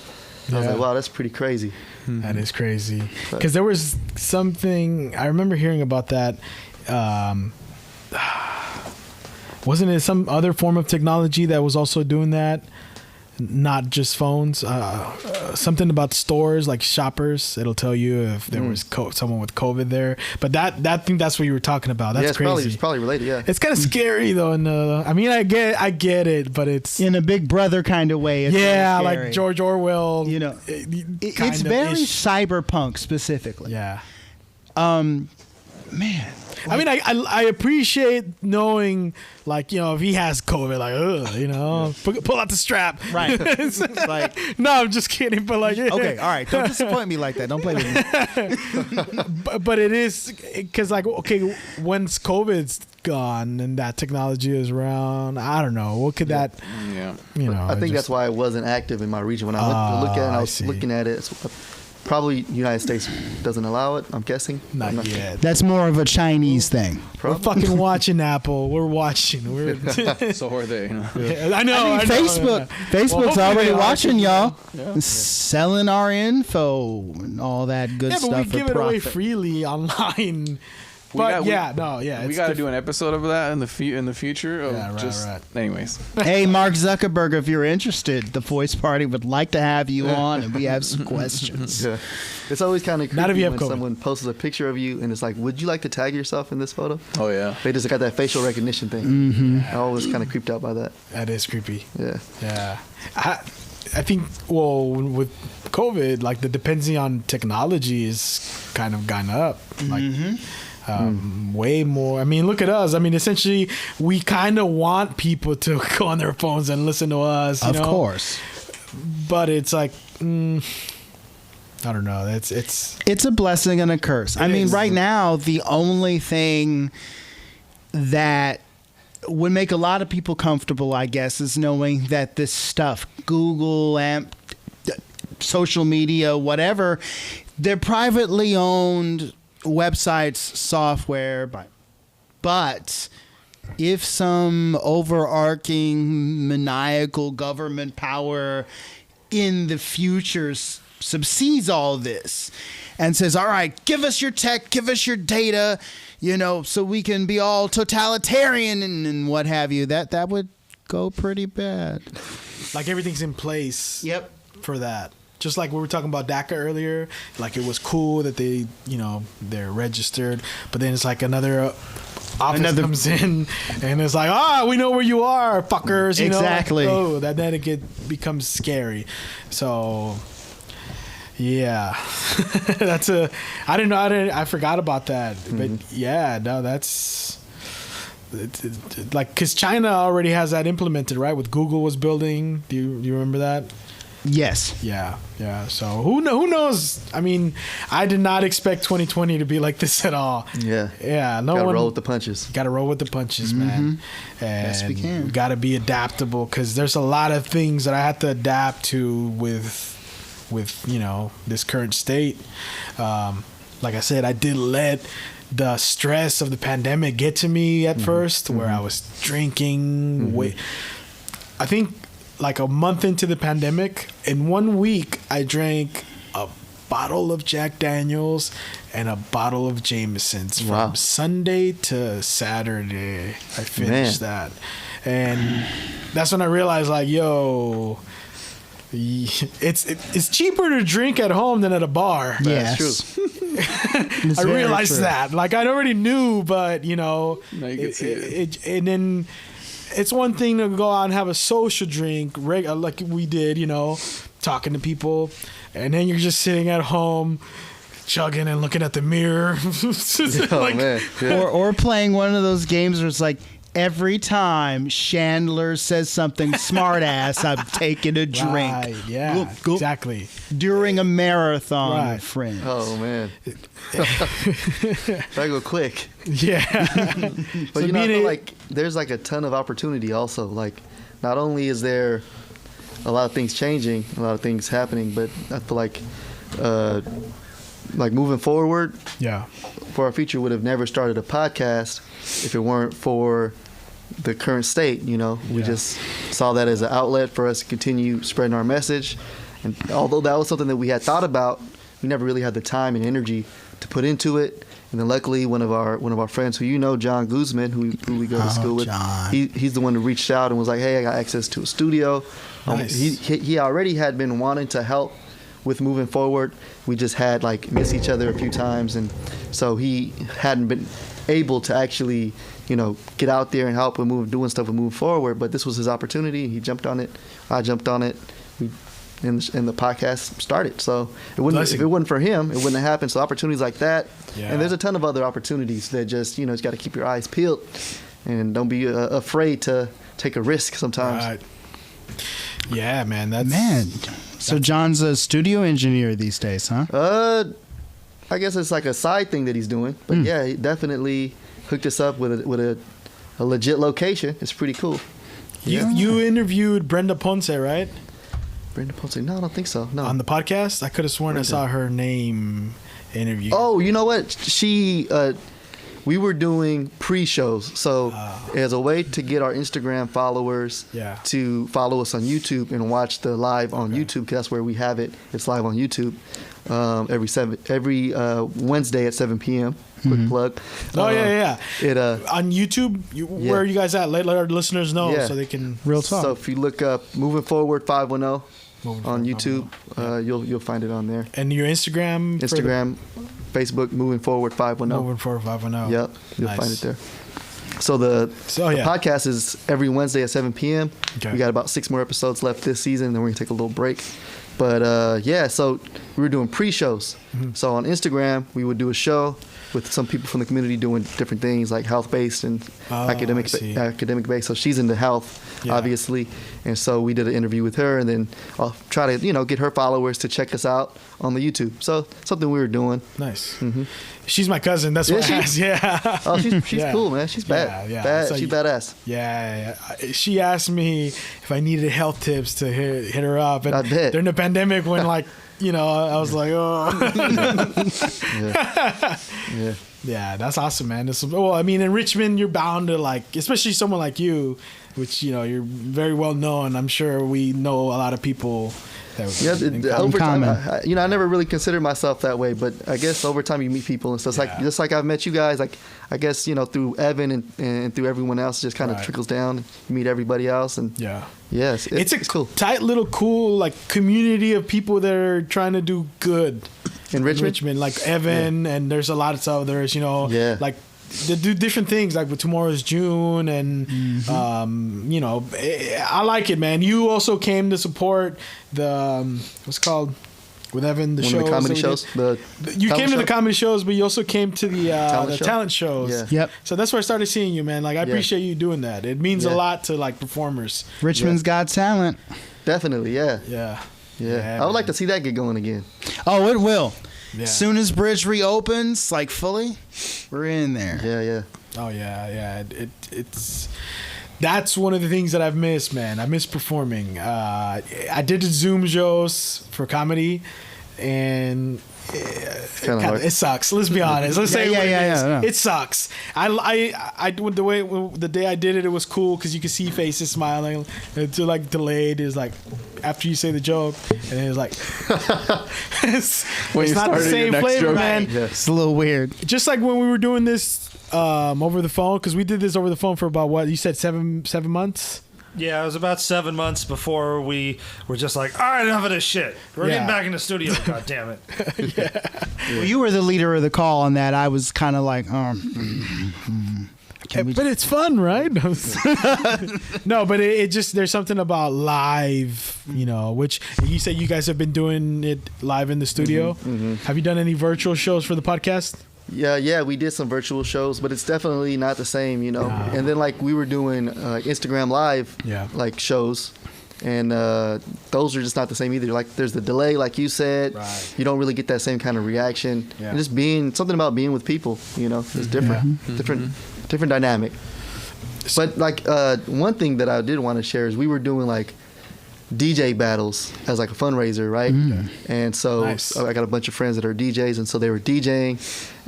And I was Yeah. like, wow, that's pretty crazy. That is crazy. Because there was something I remember hearing about that. Wasn't it some other form of technology that was also doing that? Not just phones. Something about stores, like shoppers. It'll tell you if there was someone with COVID there. But I think that's what you were talking about. That's Yeah, it's crazy. probably related. Yeah. It's kind of scary though. I mean, I get it, but it's In a Big Brother kind of way. It's yeah, kinda like scary. George Orwell. It's kind of very ish. cyberpunk specifically. Yeah. Man. I mean, I appreciate knowing, like, if he has COVID, like, pull out the strap. Right. It's like, no, I'm just kidding. But like, okay, all right. Don't disappoint me like that. Don't play with me. but it is because, like, okay, once COVID's gone and that technology is around, I don't know. What could that, Yeah. I think that's why it wasn't active in my region. When I went to look at it, and I I was see. looking at it. Probably United States doesn't allow it, I'm guessing. not I'm not- yet. That's more of a Chinese thing. We're fucking watching Apple. We're watching. So are they. I know. I know. Facebook's hopefully already they are. watching y'all. Yeah. Selling our info and all that good Yeah, stuff but we for give it away profit. freely online. We But got- yeah, We got to do an episode of that in the future. Of Yeah, right, right. Anyways, Hey, Mark Zuckerberg, if you're interested, the Voice Party would like to have you on, and we have some questions. Yeah. It's always kind of Not if creepy you have when COVID. someone posts a picture of you and it's like, would you like to tag yourself in this photo? oh yeah. They just got that facial recognition thing. Mm-hmm. I always kind of creeped out by that. That is creepy. Yeah. Yeah. I think, well, with COVID, like the dependency on technology is kind of gone up. Like, way more. I mean, look at us. I mean, essentially, we kind of want people to go on their phones and listen to us. You Of know? course. But it's like, I don't know. It's It's a blessing and a curse. I mean, is. right now, the only thing that would make a lot of people comfortable, I guess, is knowing that this stuff, Google, social media, whatever, they're privately owned websites, software, but if some overarching maniacal government power in the future subsedes all this and says, all right, give us your tech, give us your data, so we can be all totalitarian and what have you, that would go pretty bad. like everything's in place. Yep. For that. Just like we were talking about DACA earlier, like it was cool that they, they're registered, but then it's like another office comes in and it's like, we know where you are, fuckers. Exactly. Then it becomes scary. So, yeah, I didn't know. I forgot about that. But yeah, no, that's like, because China already has that implemented, right? With Google was building. Do you remember that? Yes. Yeah. So who knows? I mean, I did not expect 2020 to be like this at all. Yeah. Yeah. No Gotta one roll with the punches. Got to roll with the punches, man. And Yes, we can. we got to be adaptable because there's a lot of things that I had to adapt to with this current state. Like I said, I did let the stress of the pandemic get to me at first, where I was drinking. I think like a month into the pandemic, in 1 week, I drank a bottle of Jack Daniels and a bottle of Jameson's from Wow. Sunday to Saturday. I finished that. And that's when I realized, like, yo, it's cheaper to drink at home than at a bar. Yes. I realized that. Like, I already knew, but, Now you can see it. and then it's one thing to go out and have a social drink, like we did, talking to people, and then you're just sitting at home chugging and looking at the mirror. Oh man. Yeah. Or playing one of those games where it's like, every time Chandler says something smart ass, I'm taking a drink. Right, yeah, Gulp, gulp. exactly. During a marathon, Right. friend. Oh man. That go quick. Yeah. But I feel like there's like a ton of opportunity also. Like, not only is there a lot of things changing, a lot of things happening, but I feel like moving forward, yeah, for our future would have never started a podcast if it weren't for the current state. We just saw that as an outlet for us to continue spreading our message. And although that was something that we had thought about, we never really had the time and energy to put into it. And then luckily, one of our friends who John Guzman, who we go to school with, John. he's the one who reached out and was like, "Hey, I got access to a studio." Nice. He already had been wanting to help with moving forward. We just had like missed each other a few times, and so he hadn't been able to actually get out there and help with doing stuff and move forward. But this was his opportunity. He jumped on it. I jumped on it. And the podcast started. So if it wasn't for him, it wouldn't have happened. So opportunities like that, and there's a ton of other opportunities that just just got to keep your eyes peeled and don't be afraid to take a risk sometimes. Right. Yeah, man. So John's a studio engineer these days, huh? I guess it's like a side thing that he's doing, but yeah, he definitely hooked us up with a legit location. It's pretty cool. You interviewed Brenda Ponce, right? Brenda Ponce? No, I don't think so. No. On the podcast, I could have sworn Brenda. I saw her name interviewed. Oh, you know what? We were doing pre-shows, so as a way to get our Instagram followers to follow us on YouTube and watch the live on YouTube, because that's where we have it. It's live on YouTube every Wednesday at 7 p.m. Quick plug. Oh yeah. It on YouTube. Where are you guys at? Let our listeners know so they can real talk. So if you look up "Moving Forward 510" on YouTube, you'll find it on there. And your Instagram, Facebook, Moving Forward 510. Moving Forward 510. Yep, you'll find it there. So the podcast is every Wednesday at 7 p.m. Okay. We got about 6 more episodes left this season, then we're gonna take a little break. But so we were doing pre-shows. Mm-hmm. So on Instagram, we would do a show with some people from the community doing different things like health-based and academic-based. So she's into health, obviously. And so we did an interview with her, and then I'll try to, get her followers to check us out on the YouTube. So something we were doing. Nice. Mm-hmm. She's my cousin. That's what I asked. Yeah. Oh, she's cool, man. She's bad. Yeah. So she's badass. Yeah. She asked me if I needed health tips to hit her up. And I bet. During the pandemic when I was like, Yeah, that's awesome, man. In Richmond, you're bound to especially someone like you, which, you're very well known. I'm sure we know a lot of people. Over time, I never really considered myself that way, but I guess over time you meet people and stuff. Just like I've met you guys, I guess, through Evan and through everyone else, it just kind of trickles down. You meet everybody else, and it's a cool, tight little cool community of people that are trying to do good in Richmond, like Evan, and there's a lot of others, they do different things like with Tomorrow's June, and I like it, man. You also came to support the what's it called with Evan, the shows, the comedy shows. You came to the comedy shows, but you also came to the talent shows. Yeah. Yep. So that's where I started seeing you, man. I appreciate you doing that. It means a lot to performers. Richmond's got talent. Definitely, yeah. I would like to see that get going again. Oh, it will. Yeah. Soon as Bridge reopens, fully, we're in there. Yeah. Oh yeah. It's that's one of the things that I've missed, man. I miss performing. I did the Zoom shows for comedy, and it sucks. Let's be honest. Let's say it sucks. The day I did it, it was cool because you could see faces smiling. It's delayed. It's after you say the joke, and it's it's not the same flavor, man. Yeah. It's a little weird. Just like when we were doing this over the phone, because we did this over the phone for about what you said 7 months. Yeah, it was about 7 months before we were just all right, enough of this shit. We're getting back in the studio. God damn it. Well, you were the leader of the call on that. I was kind of But it's fun, right? No, but it just, there's something about live, you know, which you said you guys have been doing it live in the studio. Have you done any virtual shows for the podcast? Yeah, we did some virtual shows, but it's definitely not the same, you know. And then like we were doing Instagram Live, like shows, and those are just not the same either. Like there's the delay, like you said. Right. You don't really get that same kind of reaction. And just being something about being with people, you know, is different, different dynamic. But like one thing that I did want to share is we were doing like DJ battles as like a fundraiser, right? And so I got a bunch of friends that are DJs, and so they were DJing,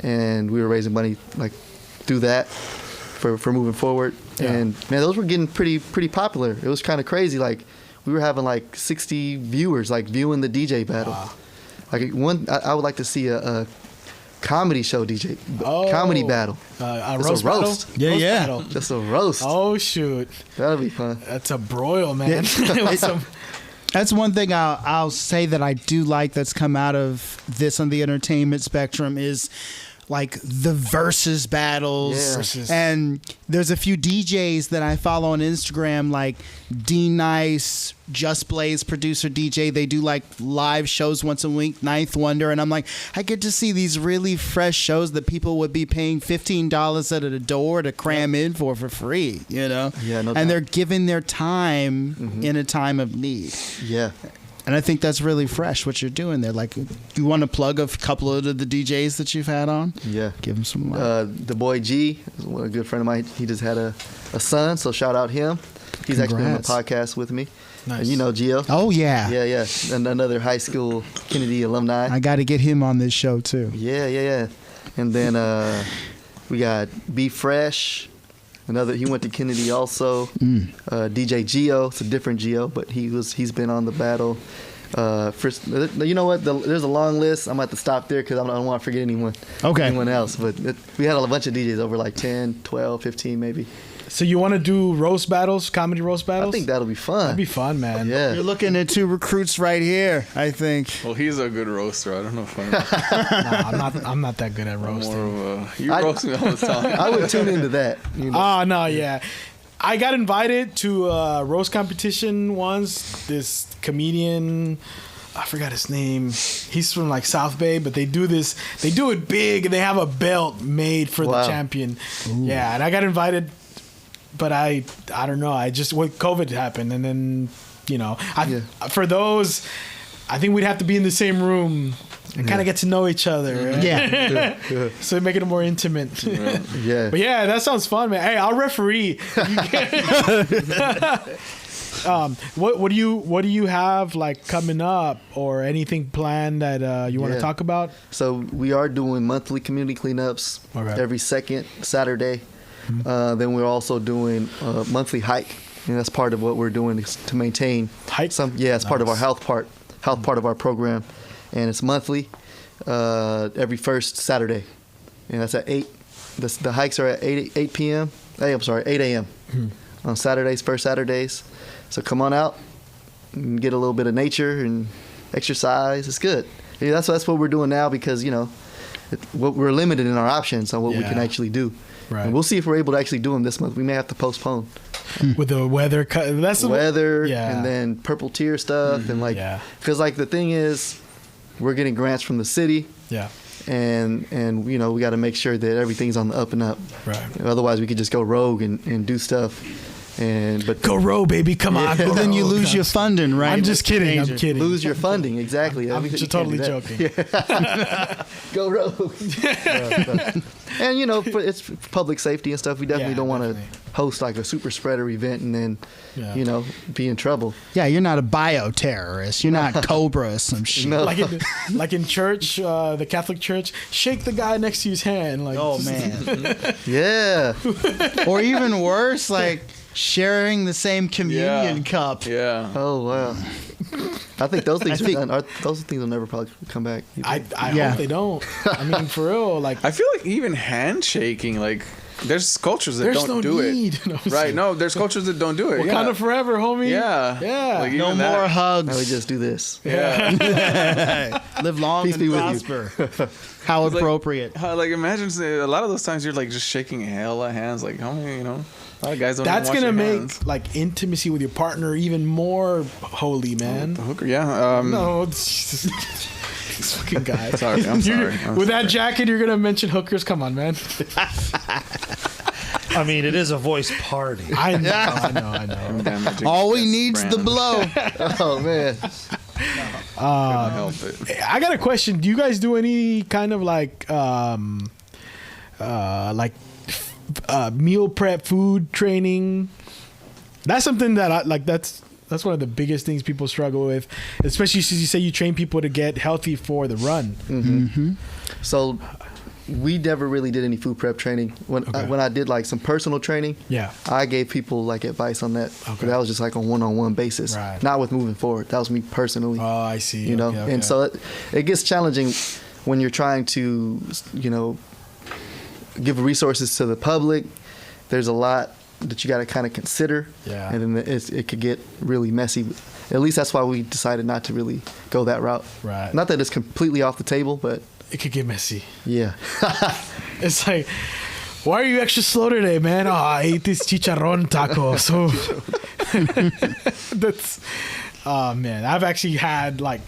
and we were raising money like through that for moving forward. And man, those were getting pretty popular. It was kind of crazy. Like we were having like 60 viewers like viewing the DJ battle. Like I would like to see a comedy show DJ comedy battle. A roast roast. Battle. Just a roast. Oh shoot, that'll be fun. That's a broil, man. That's one thing I'll say that I do like that's come out of this on the entertainment spectrum is like the versus battles. And there's a few DJs that I follow on Instagram, like D Nice, Just Blaze producer DJ. They do like live shows once a week, Ninth Wonder, and I'm like, I get to see these really fresh shows that people would be paying $15 at a door to cram in for free, you know? And they're giving their time in a time of need. And I think that's really fresh what you're doing there. Like, you want to plug a couple of the DJs that you've had on? Give them some love. The boy G, a good friend of mine, he just had a son, so shout out him. He's actually on the podcast with me. And you know Gio. Oh, yeah. Yeah. And another high school Kennedy alumni. I got to get him on this show, too. Yeah. And then we got Be Fresh. He went to Kennedy also. DJ Gio, it's a different Gio, but he's been on the battle. You know what? There's a long list. I'm going to have to stop there because I don't want to forget anyone else. But we had a bunch of DJs, over like 10, 12, 15 maybe. So you want to do roast battles, comedy roast battles? I think that'll be fun. That'd be fun, man. Yeah. You're looking at two recruits right here, I think. Well, he's a good roaster. I don't know if I'm not that good at roasting. You roast me all the time. I would tune into that. You know? Oh, no, yeah. I got invited to a roast competition once. This comedian, I forgot his name. He's from like South Bay, but they do it big, and they have a belt made for the champion. Ooh. Yeah, and I got invited. But I don't know. I just, when COVID happened, and then, you know, for those, I think we'd have to be in the same room and kind of get to know each other. Right? Yeah. So make it more intimate. Yeah. But yeah, that sounds fun, man. Hey, I'll referee. What do you have like coming up, or anything planned that you want to talk about? So we are doing monthly community cleanups every second Saturday. Then we're also doing a monthly hike, and that's part of what we're doing is to maintain hike. It's part of our health part of our program, and it's monthly, every first Saturday, and that's at 8. The hikes are at 8 p.m. 8 a.m. On Saturdays, first Saturdays. So come on out and get a little bit of nature and exercise. It's good. Yeah, that's what we're doing now because we're limited in our options on what we can actually do. Right. And we'll see if we're able to actually do them this month. We may have to postpone. With the weather, that's the weather, and then purple tier stuff, and because the thing is, we're getting grants from the city, and we got to make sure that everything's on the up and up. Right. Otherwise, we could just go rogue and do stuff. But go rogue, baby, come on. But then you lose your funding, right? I'm just kidding. I'm kidding. Lose your funding, exactly. I'm just totally joking. Go rogue. And it's public safety and stuff. We definitely don't want to host like a super spreader event and then be in trouble. Yeah, you're not a bioterrorist. You're not Cobra or some shit. No. Like in church, the Catholic Church, shake the guy next to his hand. Like, oh man. Yeah. Or even worse, like sharing the same communion cup. Yeah. Oh wow. I think those things those things will never probably come back. I hope they don't. I mean, for real. Like, I feel like even handshaking, like there's cultures that There's don't no do need. it. No, Right? No, there's cultures that don't do it. Yeah. Wakanda forever, homie. Yeah. Yeah. Like, No even more that. Now we hugs. just do this. Yeah. Live long Peace and be with you. prosper. How It's like- appropriate. Like imagine a lot of those times you're like just shaking hella hands, like homie, you know. A lot of guys don't. That's even wash gonna their make hands. like intimacy with your partner even more holy, man. The hooker, yeah. No, it's just, this fucking guy. Sorry, I'm sorry. With that jacket, you're gonna mention hookers. Come on, man. I mean, it is a voice party. I know. Damn magic All we yes, needs the Brandon. blow. Oh man. Couldn't help it. I got a question. Do you guys do any kind of like meal prep food training? That's something that I like. That's one of the biggest things people struggle with, especially since you say you train people to get healthy for the run. Mm-hmm. So we never really did any food prep training. When I did like some personal training, Yeah. I gave people like advice on that. Okay. But that was just like on one-on-one basis, Right. not with moving forward. That was me personally. Oh, I see. You know, Okay. and so it gets challenging when you're trying to, you know, give resources to the public. There's a lot that you got to kind of consider, Yeah. and then it could get really messy. At least that's why we decided not to really go that route. Right. Not that it's completely off the table, but It could get messy. yeah. It's like, why are you extra slow today, man? Oh, I ate this chicharron taco. So that's, oh man, I've actually had like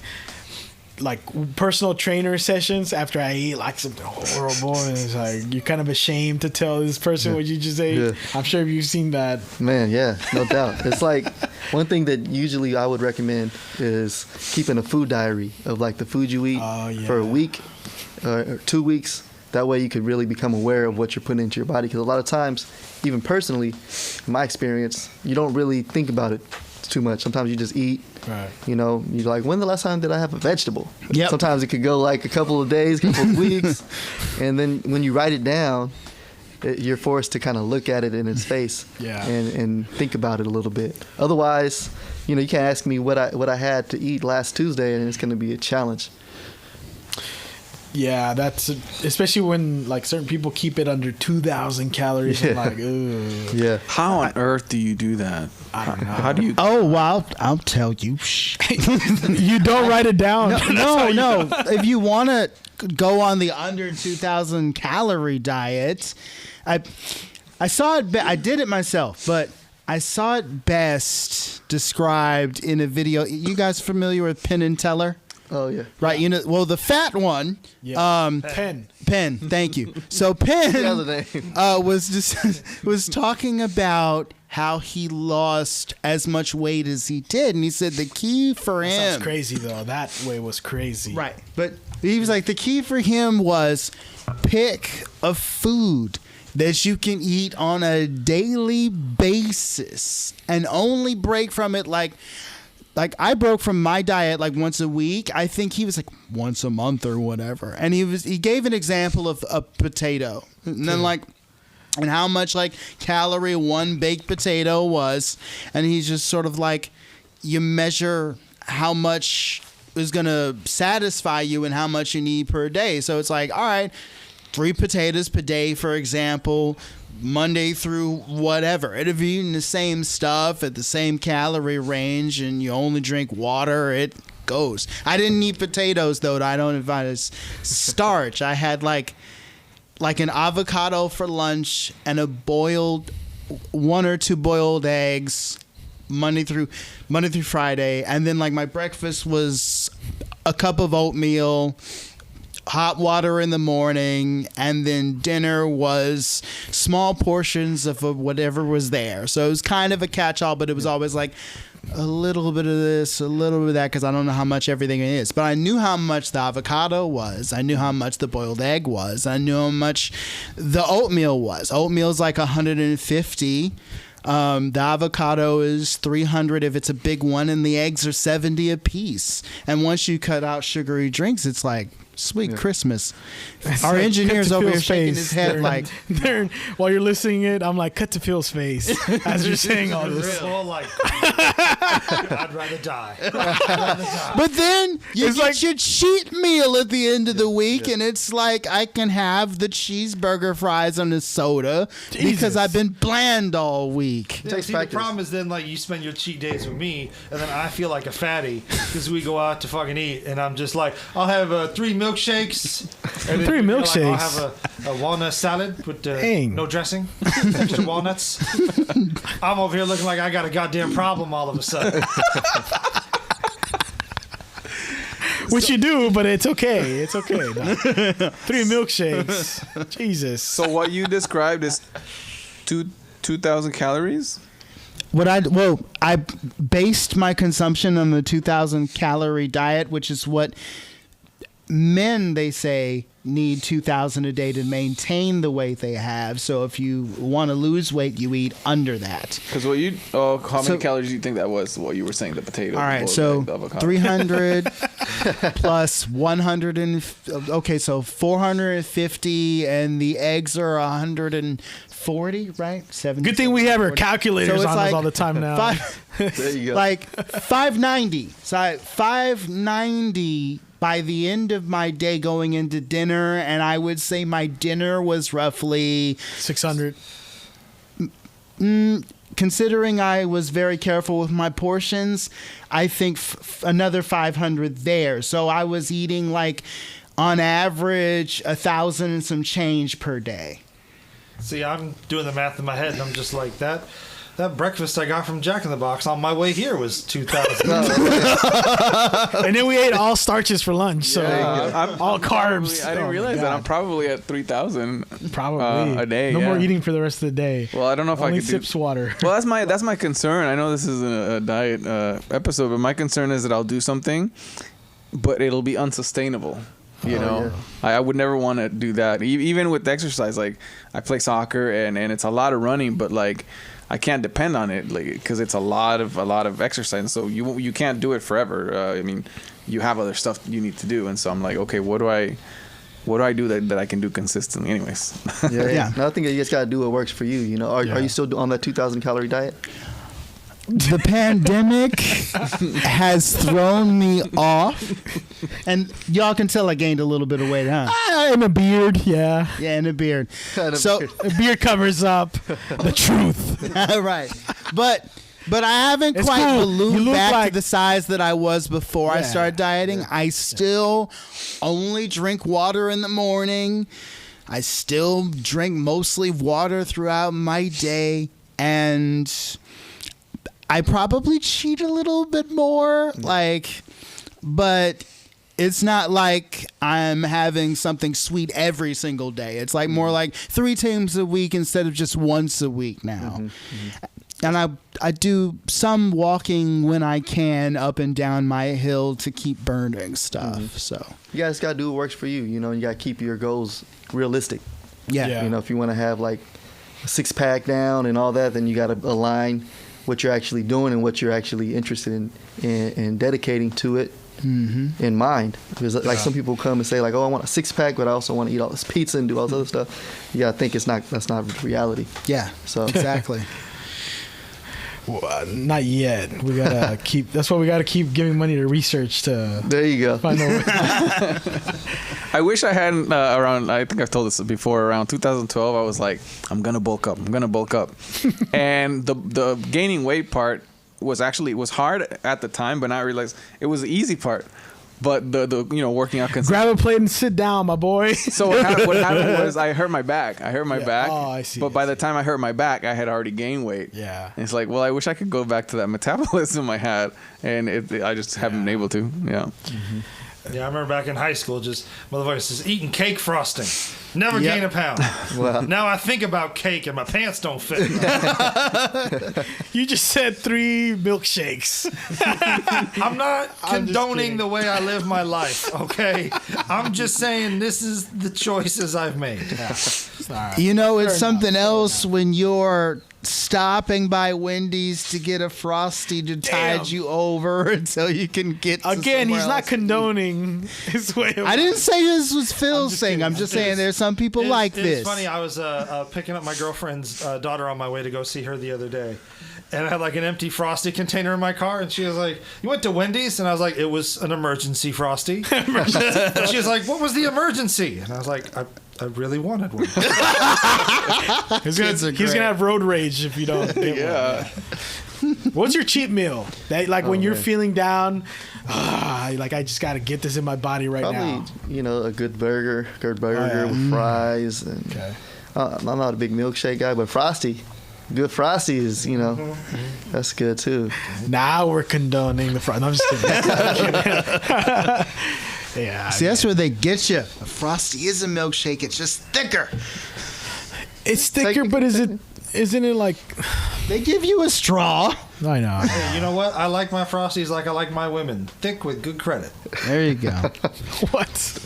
personal trainer sessions after I ate like something horrible, and it's like you're kind of ashamed to tell this person what you just ate. Yeah. I'm sure you've seen that. Man, yeah, no doubt. It's like one thing that usually I would recommend is keeping a food diary of like the food you eat Oh, yeah. for a week or 2 weeks. That way you could really become aware of what you're putting into your body. Because a lot of times, even personally, in my experience, you don't really think about it too much. Sometimes you just eat. Right. You know, you're like, when the last time did I have a vegetable? Yep. Sometimes it could go like a couple of days, couple of weeks. And then when you write it down, you're forced to kind of look at it in its face Yeah. and think about it a little bit. Otherwise, you know, you can't ask me what I had to eat last Tuesday, and it's going to be a challenge. Yeah, that's especially when like certain people keep it under 2,000 calories. Yeah. I'm like, ugh. Yeah. How on earth do you do that? I don't know. How do you? Oh, well, I'll tell you. Shh. You don't write it down. No. If you want to go on the under 2,000 calorie diet, I saw it. I did it myself, but I saw it best described in a video. You guys familiar with Penn and Teller? Oh, yeah. Right. You know, well, the fat one. Yeah. Pen. Penn. Thank you. So Penn The other name. was talking about how he lost as much weight as he did, and he said the key for him. Sounds crazy though. That way was crazy. Right. But he was like, the key for him was pick a food that you can eat on a daily basis and only break from it like I broke from my diet like once a week. I think he was like once a month or whatever. And he gave an example of a potato. And then and how much like calorie one baked potato was. And he's just sort of like, you measure how much is going to satisfy you and how much you need per day. So it's like, all right, 3 potatoes per day, for example, Monday through whatever. And if you're eating the same stuff at the same calorie range and you only drink water, it goes. I didn't eat potatoes, though. I don't advise starch. I had like an avocado for lunch and a boiled 1 or 2 boiled eggs Monday through Friday. And then like my breakfast was a cup of oatmeal, hot water in the morning, and then dinner was small portions of whatever was there. So it was kind of a catch-all, but it was always like a little bit of this, a little bit of that, because I don't know how much everything is. But I knew how much the avocado was. I knew how much the boiled egg was. I knew how much the oatmeal was. Oatmeal's like 150. The avocado is 300 if it's a big one, and the eggs are 70 a piece. And once you cut out sugary drinks, it's like Sweet Christmas. It's Our like, engineer's cut to over here Phil's shaking face his head during- like, during- while you're listening it, I'm like, cut to Phil's face as you're saying all this. Real, like, I'd rather die. but then you It's get like- your cheat meal at the end of the week, and it's like I can have the cheeseburger, fries, and a soda because Jesus. I've been bland all week. Yeah, see, the problem is then like you spend your cheat days with me, and then I feel like a fatty because we go out to fucking eat, and I'm just like, I'll have 3 milkshakes. And then, 3 you know, like, milkshakes? I'll have a walnut salad with Dang. no dressing, extra walnuts. I'm over here looking like I got a goddamn problem all of a sudden. Which you do, but it's okay. It's okay. No. 3 milkshakes. Jesus. So what you described is 2,000 calories. I based my consumption on the 2,000 calorie diet, which is what men, they say, need 2,000 a day to maintain the weight they have. So if you want to lose weight, you eat under that. Because how many calories do you think that was? What you were saying, the potato. All right, or so the avocado? 300 plus 100 so 450, and the eggs are 140, right? 70. Good thing we have our calculators it's on like us all the time now. There you go. Like 590. So 590 by the end of my day going into dinner, and I would say my dinner was roughly 600. considering I was very careful with my portions, I think another 500 there. So I was eating like on average 1,000 and some change per day. See, I'm doing the math in my head, and I'm just like that. That breakfast I got from Jack in the Box on my way here was 2,000. And then we ate all starches for lunch. So all carbs. I didn't realize that. I'm probably at 3,000 Probably a day. No yeah. more eating for the rest of the day. Well, I don't know if Only I could sips water. Well, that's my concern. I know this isn't a diet episode, but my concern is that I'll do something, but it'll be unsustainable. You know, I would never want to do that. Even with exercise, like I play soccer and it's a lot of running, but like I can't depend on it, like, because it's a lot of exercise. So you can't do it forever. I mean, you have other stuff you need to do, and so I'm like, okay, what do I do that I can do consistently? Anyways. Yeah. Another thing that you just gotta do what works for you. You know, are you still on that 2,000 calorie diet? The pandemic has thrown me off, and y'all can tell I gained a little bit of weight, huh? And a beard, yeah. Yeah, and a beard. So a beard covers up the truth. Right, but I haven't It's quite cool. You ballooned look back like- to the size that I was before I started dieting. I still only drink water in the morning. I still drink mostly water throughout my day, and I probably cheat a little bit more, but it's not like I'm having something sweet every single day. It's like more like 3 times a week instead of just once a week now. And I do some walking when I can up and down my hill to keep burning stuff. So You guys gotta do what works for you. You know, you gotta keep your goals realistic. yeah. You know, if you want to have like a 6-pack down and all that, then you gotta align what you're actually doing and what you're actually interested in dedicating to it in mind. Because like some people come and say like, oh, I want a 6-pack, but I also want to eat all this pizza and do all this other stuff. You gotta think that's not reality. Yeah, So exactly. Well, not yet. We gotta keep. That's why we gotta keep giving money to research to there you go. find out. I wish I hadn't around. I think I've told this before. Around 2012, I was like, I'm gonna bulk up. And the gaining weight part was hard at the time, but now I realized it was the easy part. But the working out Grab a plate and sit down, my boy. So what happened was I hurt my back. back. Oh, I see. But by the time I hurt my back, I had already gained weight. Yeah. And it's like, well, I wish I could go back to that metabolism I had, and I just haven't been able to. Yeah. Yeah, I remember back in high school, just motherfuckers just eating cake frosting. Never Yep. gain a pound. Wow. Now I think about cake and my pants don't fit. You just said 3 milkshakes. I'm not I'm just condoning kidding. the way I live my life, okay? I'm just saying this is the choices I've made. Right. You know, it's Fair something enough. else when you're stopping by Wendy's to get a Frosty to tide you over until you can get to Again, he's somewhere not else. condoning his way of I didn't say this was Phil's just thing. kidding. I'm just saying there's some people like this. It's funny. I was picking up my girlfriend's daughter on my way to go see her the other day. And I had like an empty Frosty container in my car. And she was like, "You went to Wendy's?" And I was like, "It was an emergency Frosty." And she was like, "What was the emergency?" And I was like, I really wanted one. He's gonna have road rage if you don't. Get one. What's your cheat meal? That like when you're feeling down, like I just gotta get this in my body right now. Probably, a good burger with fries. And I'm not a big milkshake guy, but good Frosty is, that's good too. Now we're condoning the fries. No, I'm just kidding. Yeah. See, that's where they get you. A Frosty is a milkshake. It's just thicker. It's thicker, but isn't it like? They give you a straw. I know. Hey, you know what? I like my Frosties like I like my women. Thick with good credit. There you go. What?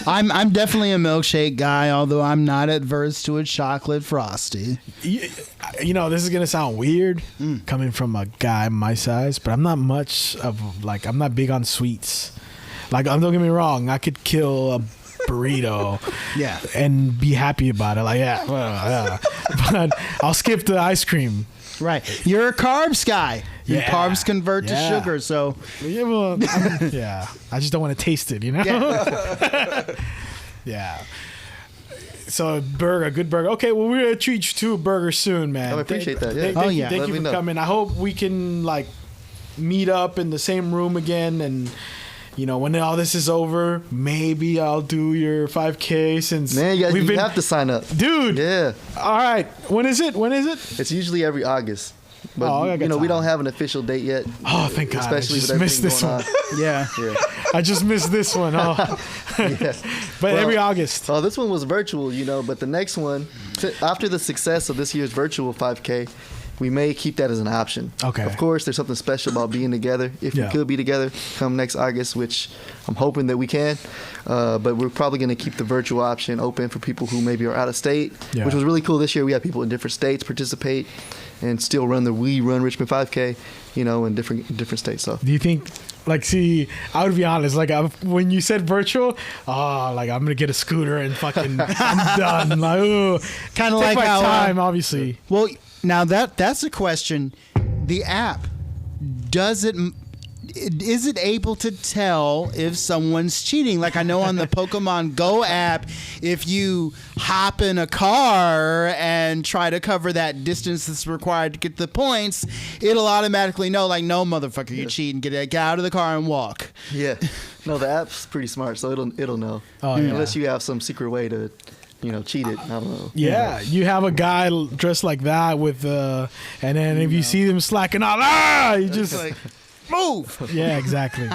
I'm definitely a milkshake guy, although I'm not adverse to a chocolate Frosty. This is gonna sound weird coming from a guy my size, but I'm not much of I'm not big on sweets. Like, don't get me wrong, I could kill a burrito, and be happy about it. But I'll skip the ice cream. Right, you're a carbs guy. And carbs convert to sugar, so I just don't want to taste it, Yeah. So a good burger. Okay, well, we're gonna treat you to a burger soon, man. I appreciate that. Yeah. Thank you for coming. I hope we can meet up in the same room again, and when all this is over, maybe I'll do your 5K since man, you have to sign up, dude. Yeah. All right. When is it? It's usually every August. But we don't have an official date yet. Oh, thank God! Especially I just with missed this going one. on. yeah. I just missed this one. Oh. But every August. Oh, this one was virtual, but the next one, after the success of this year's virtual 5K, we may keep that as an option. Okay. Of course, there's something special about being together. If we could be together come next August, which I'm hoping that we can, but we're probably going to keep the virtual option open for people who maybe are out of state, which was really cool this year. We had people in different states participate and still run the We Run Richmond 5K, in different states. So, do you think? I would be honest. When you said virtual, I'm gonna get a scooter and fucking I'm done. Kind of take like my how time, obviously. Well, now that's a question. The app, is it able to tell if someone's cheating? Like I know on the Pokemon Go app, if you hop in a car and try to cover that distance that's required to get the points, it'll automatically know, no, motherfucker, you're cheating. Get out of the car and walk. Yeah. No, the app's pretty smart, so it'll know. Oh, yeah. Unless you have some secret way to cheat it. I don't know. Yeah, you have a guy dressed like that with, and then if you see them slacking off, you just move. Yeah, exactly.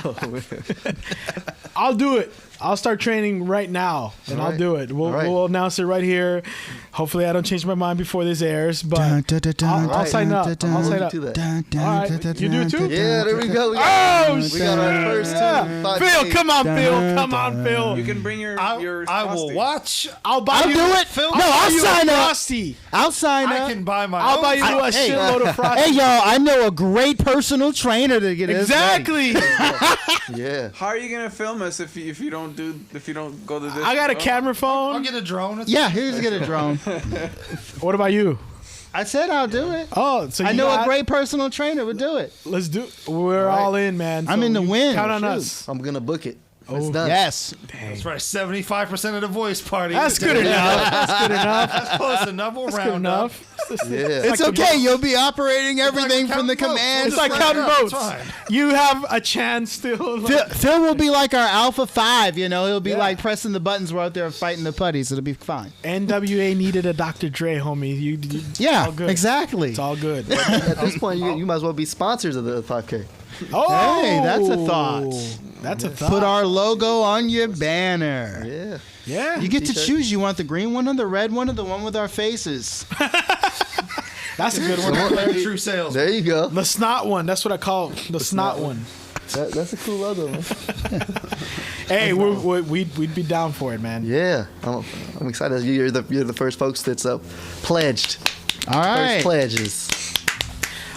I'll do it. I'll start training right now, and I'll do it. We'll announce it right here. Hopefully, I don't change my mind before this airs, but I'll sign up. I'll sign up. All right, you do it too? Yeah, there we go. We got our first two. Phil, come on, Phil. Come on, Phil. You can bring your I will watch. I'll buy you. do it. Phil, I'll sign up. Frosty. I'll sign up. I can buy my I'll own. buy you a shitload of Frosty. Hey, y'all, I know a great personal trainer to get us Exactly. Yeah. How are you gonna film us if you don't go to this? I got a camera I'll phone. get a drone. Yeah, here's get a drone. What about you? I said I'll do it. Oh, so I know a great personal trainer would do it. Let's do. We're all in, man. I'm in the win. Count on Shoot. us. I'm gonna book it. It's done. Yes. That's right. 75% of the voice party. That's good enough. That's good enough. That's close enough. We'll That's round good enough. Yeah. It's okay. You'll be operating everything from the command. It's like counting votes. You have a chance still. Phil will be like our Alpha 5, He'll be like pressing the buttons. We're out there fighting the putties. It'll be fine. NWA needed a Dr. Dre, homie. You Yeah, all good. exactly. It's all good. At this point, you might as well be sponsors of the 5K. Oh, Hey, that's a thought. That's a thought. Put our logo on your banner. Yeah. Yeah. You get to T-shirt. choose. You want the green one or the red one or the one with our faces? That's a good one. True sales. There you go. The snot one. That's what I call the snot one. That's a cool logo, man. Hey, we'd be down for it, man. Yeah, I'm excited. You're the first folks that's pledged. All right. First pledges.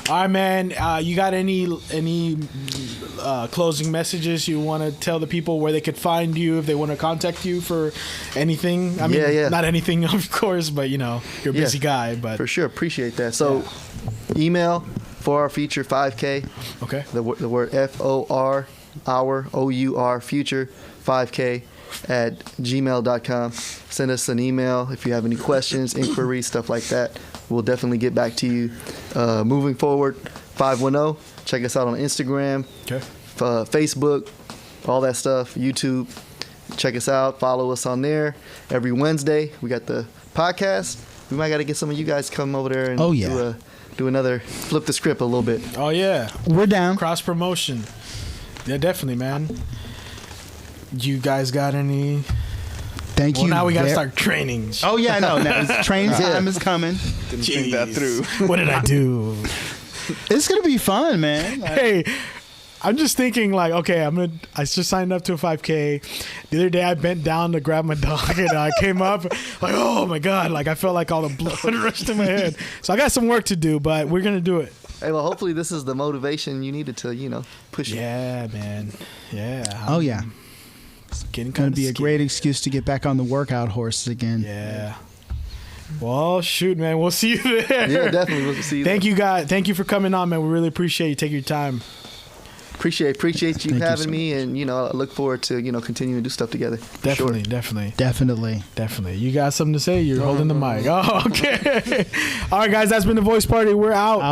All right, man. You got any closing messages you want to tell the people where they could find you if they want to contact you for anything? I mean, not anything, of course, but you're a busy guy. But for sure, appreciate that. So, email for our feature 5K. Okay. The word FOR, our future 5K at gmail.com. Send us an email if you have any questions, inquiries, stuff like that. We'll definitely get back to you. Moving forward, 510. Check us out on Instagram, Facebook, all that stuff, YouTube. Check us out. Follow us on there. Every Wednesday, we got the podcast. We might got to get some of you guys come over there and do another flip the script a little bit. Oh, yeah. We're down. Cross promotion. Yeah, definitely, man. You guys got any... Thank you. Now we got to start training. Oh, yeah, no. Training time is coming. Didn't think that through. What did I do? It's going to be fun, man. Hey, I'm just thinking okay, I just signed up to a 5K. The other day I bent down to grab my dog and I came up oh my God, I felt like all the blood rushed to my head. So I got some work to do, but we're going to do it. Hey, well, hopefully this is the motivation you needed to, push it. Yeah, man. Yeah. Oh, yeah. It's going to be a great excuse to get back on the workout horse again. Yeah. Well, shoot, man. We'll see you there. Yeah, definitely. We'll see you Thank you, guys. Thank you for coming on, man. We really appreciate you taking your time. Appreciate you having me, and I look forward to continuing to do stuff together. Definitely. You got something to say? You're holding the mic. Oh, okay. All right, guys. That's been the Voice Party. We're out.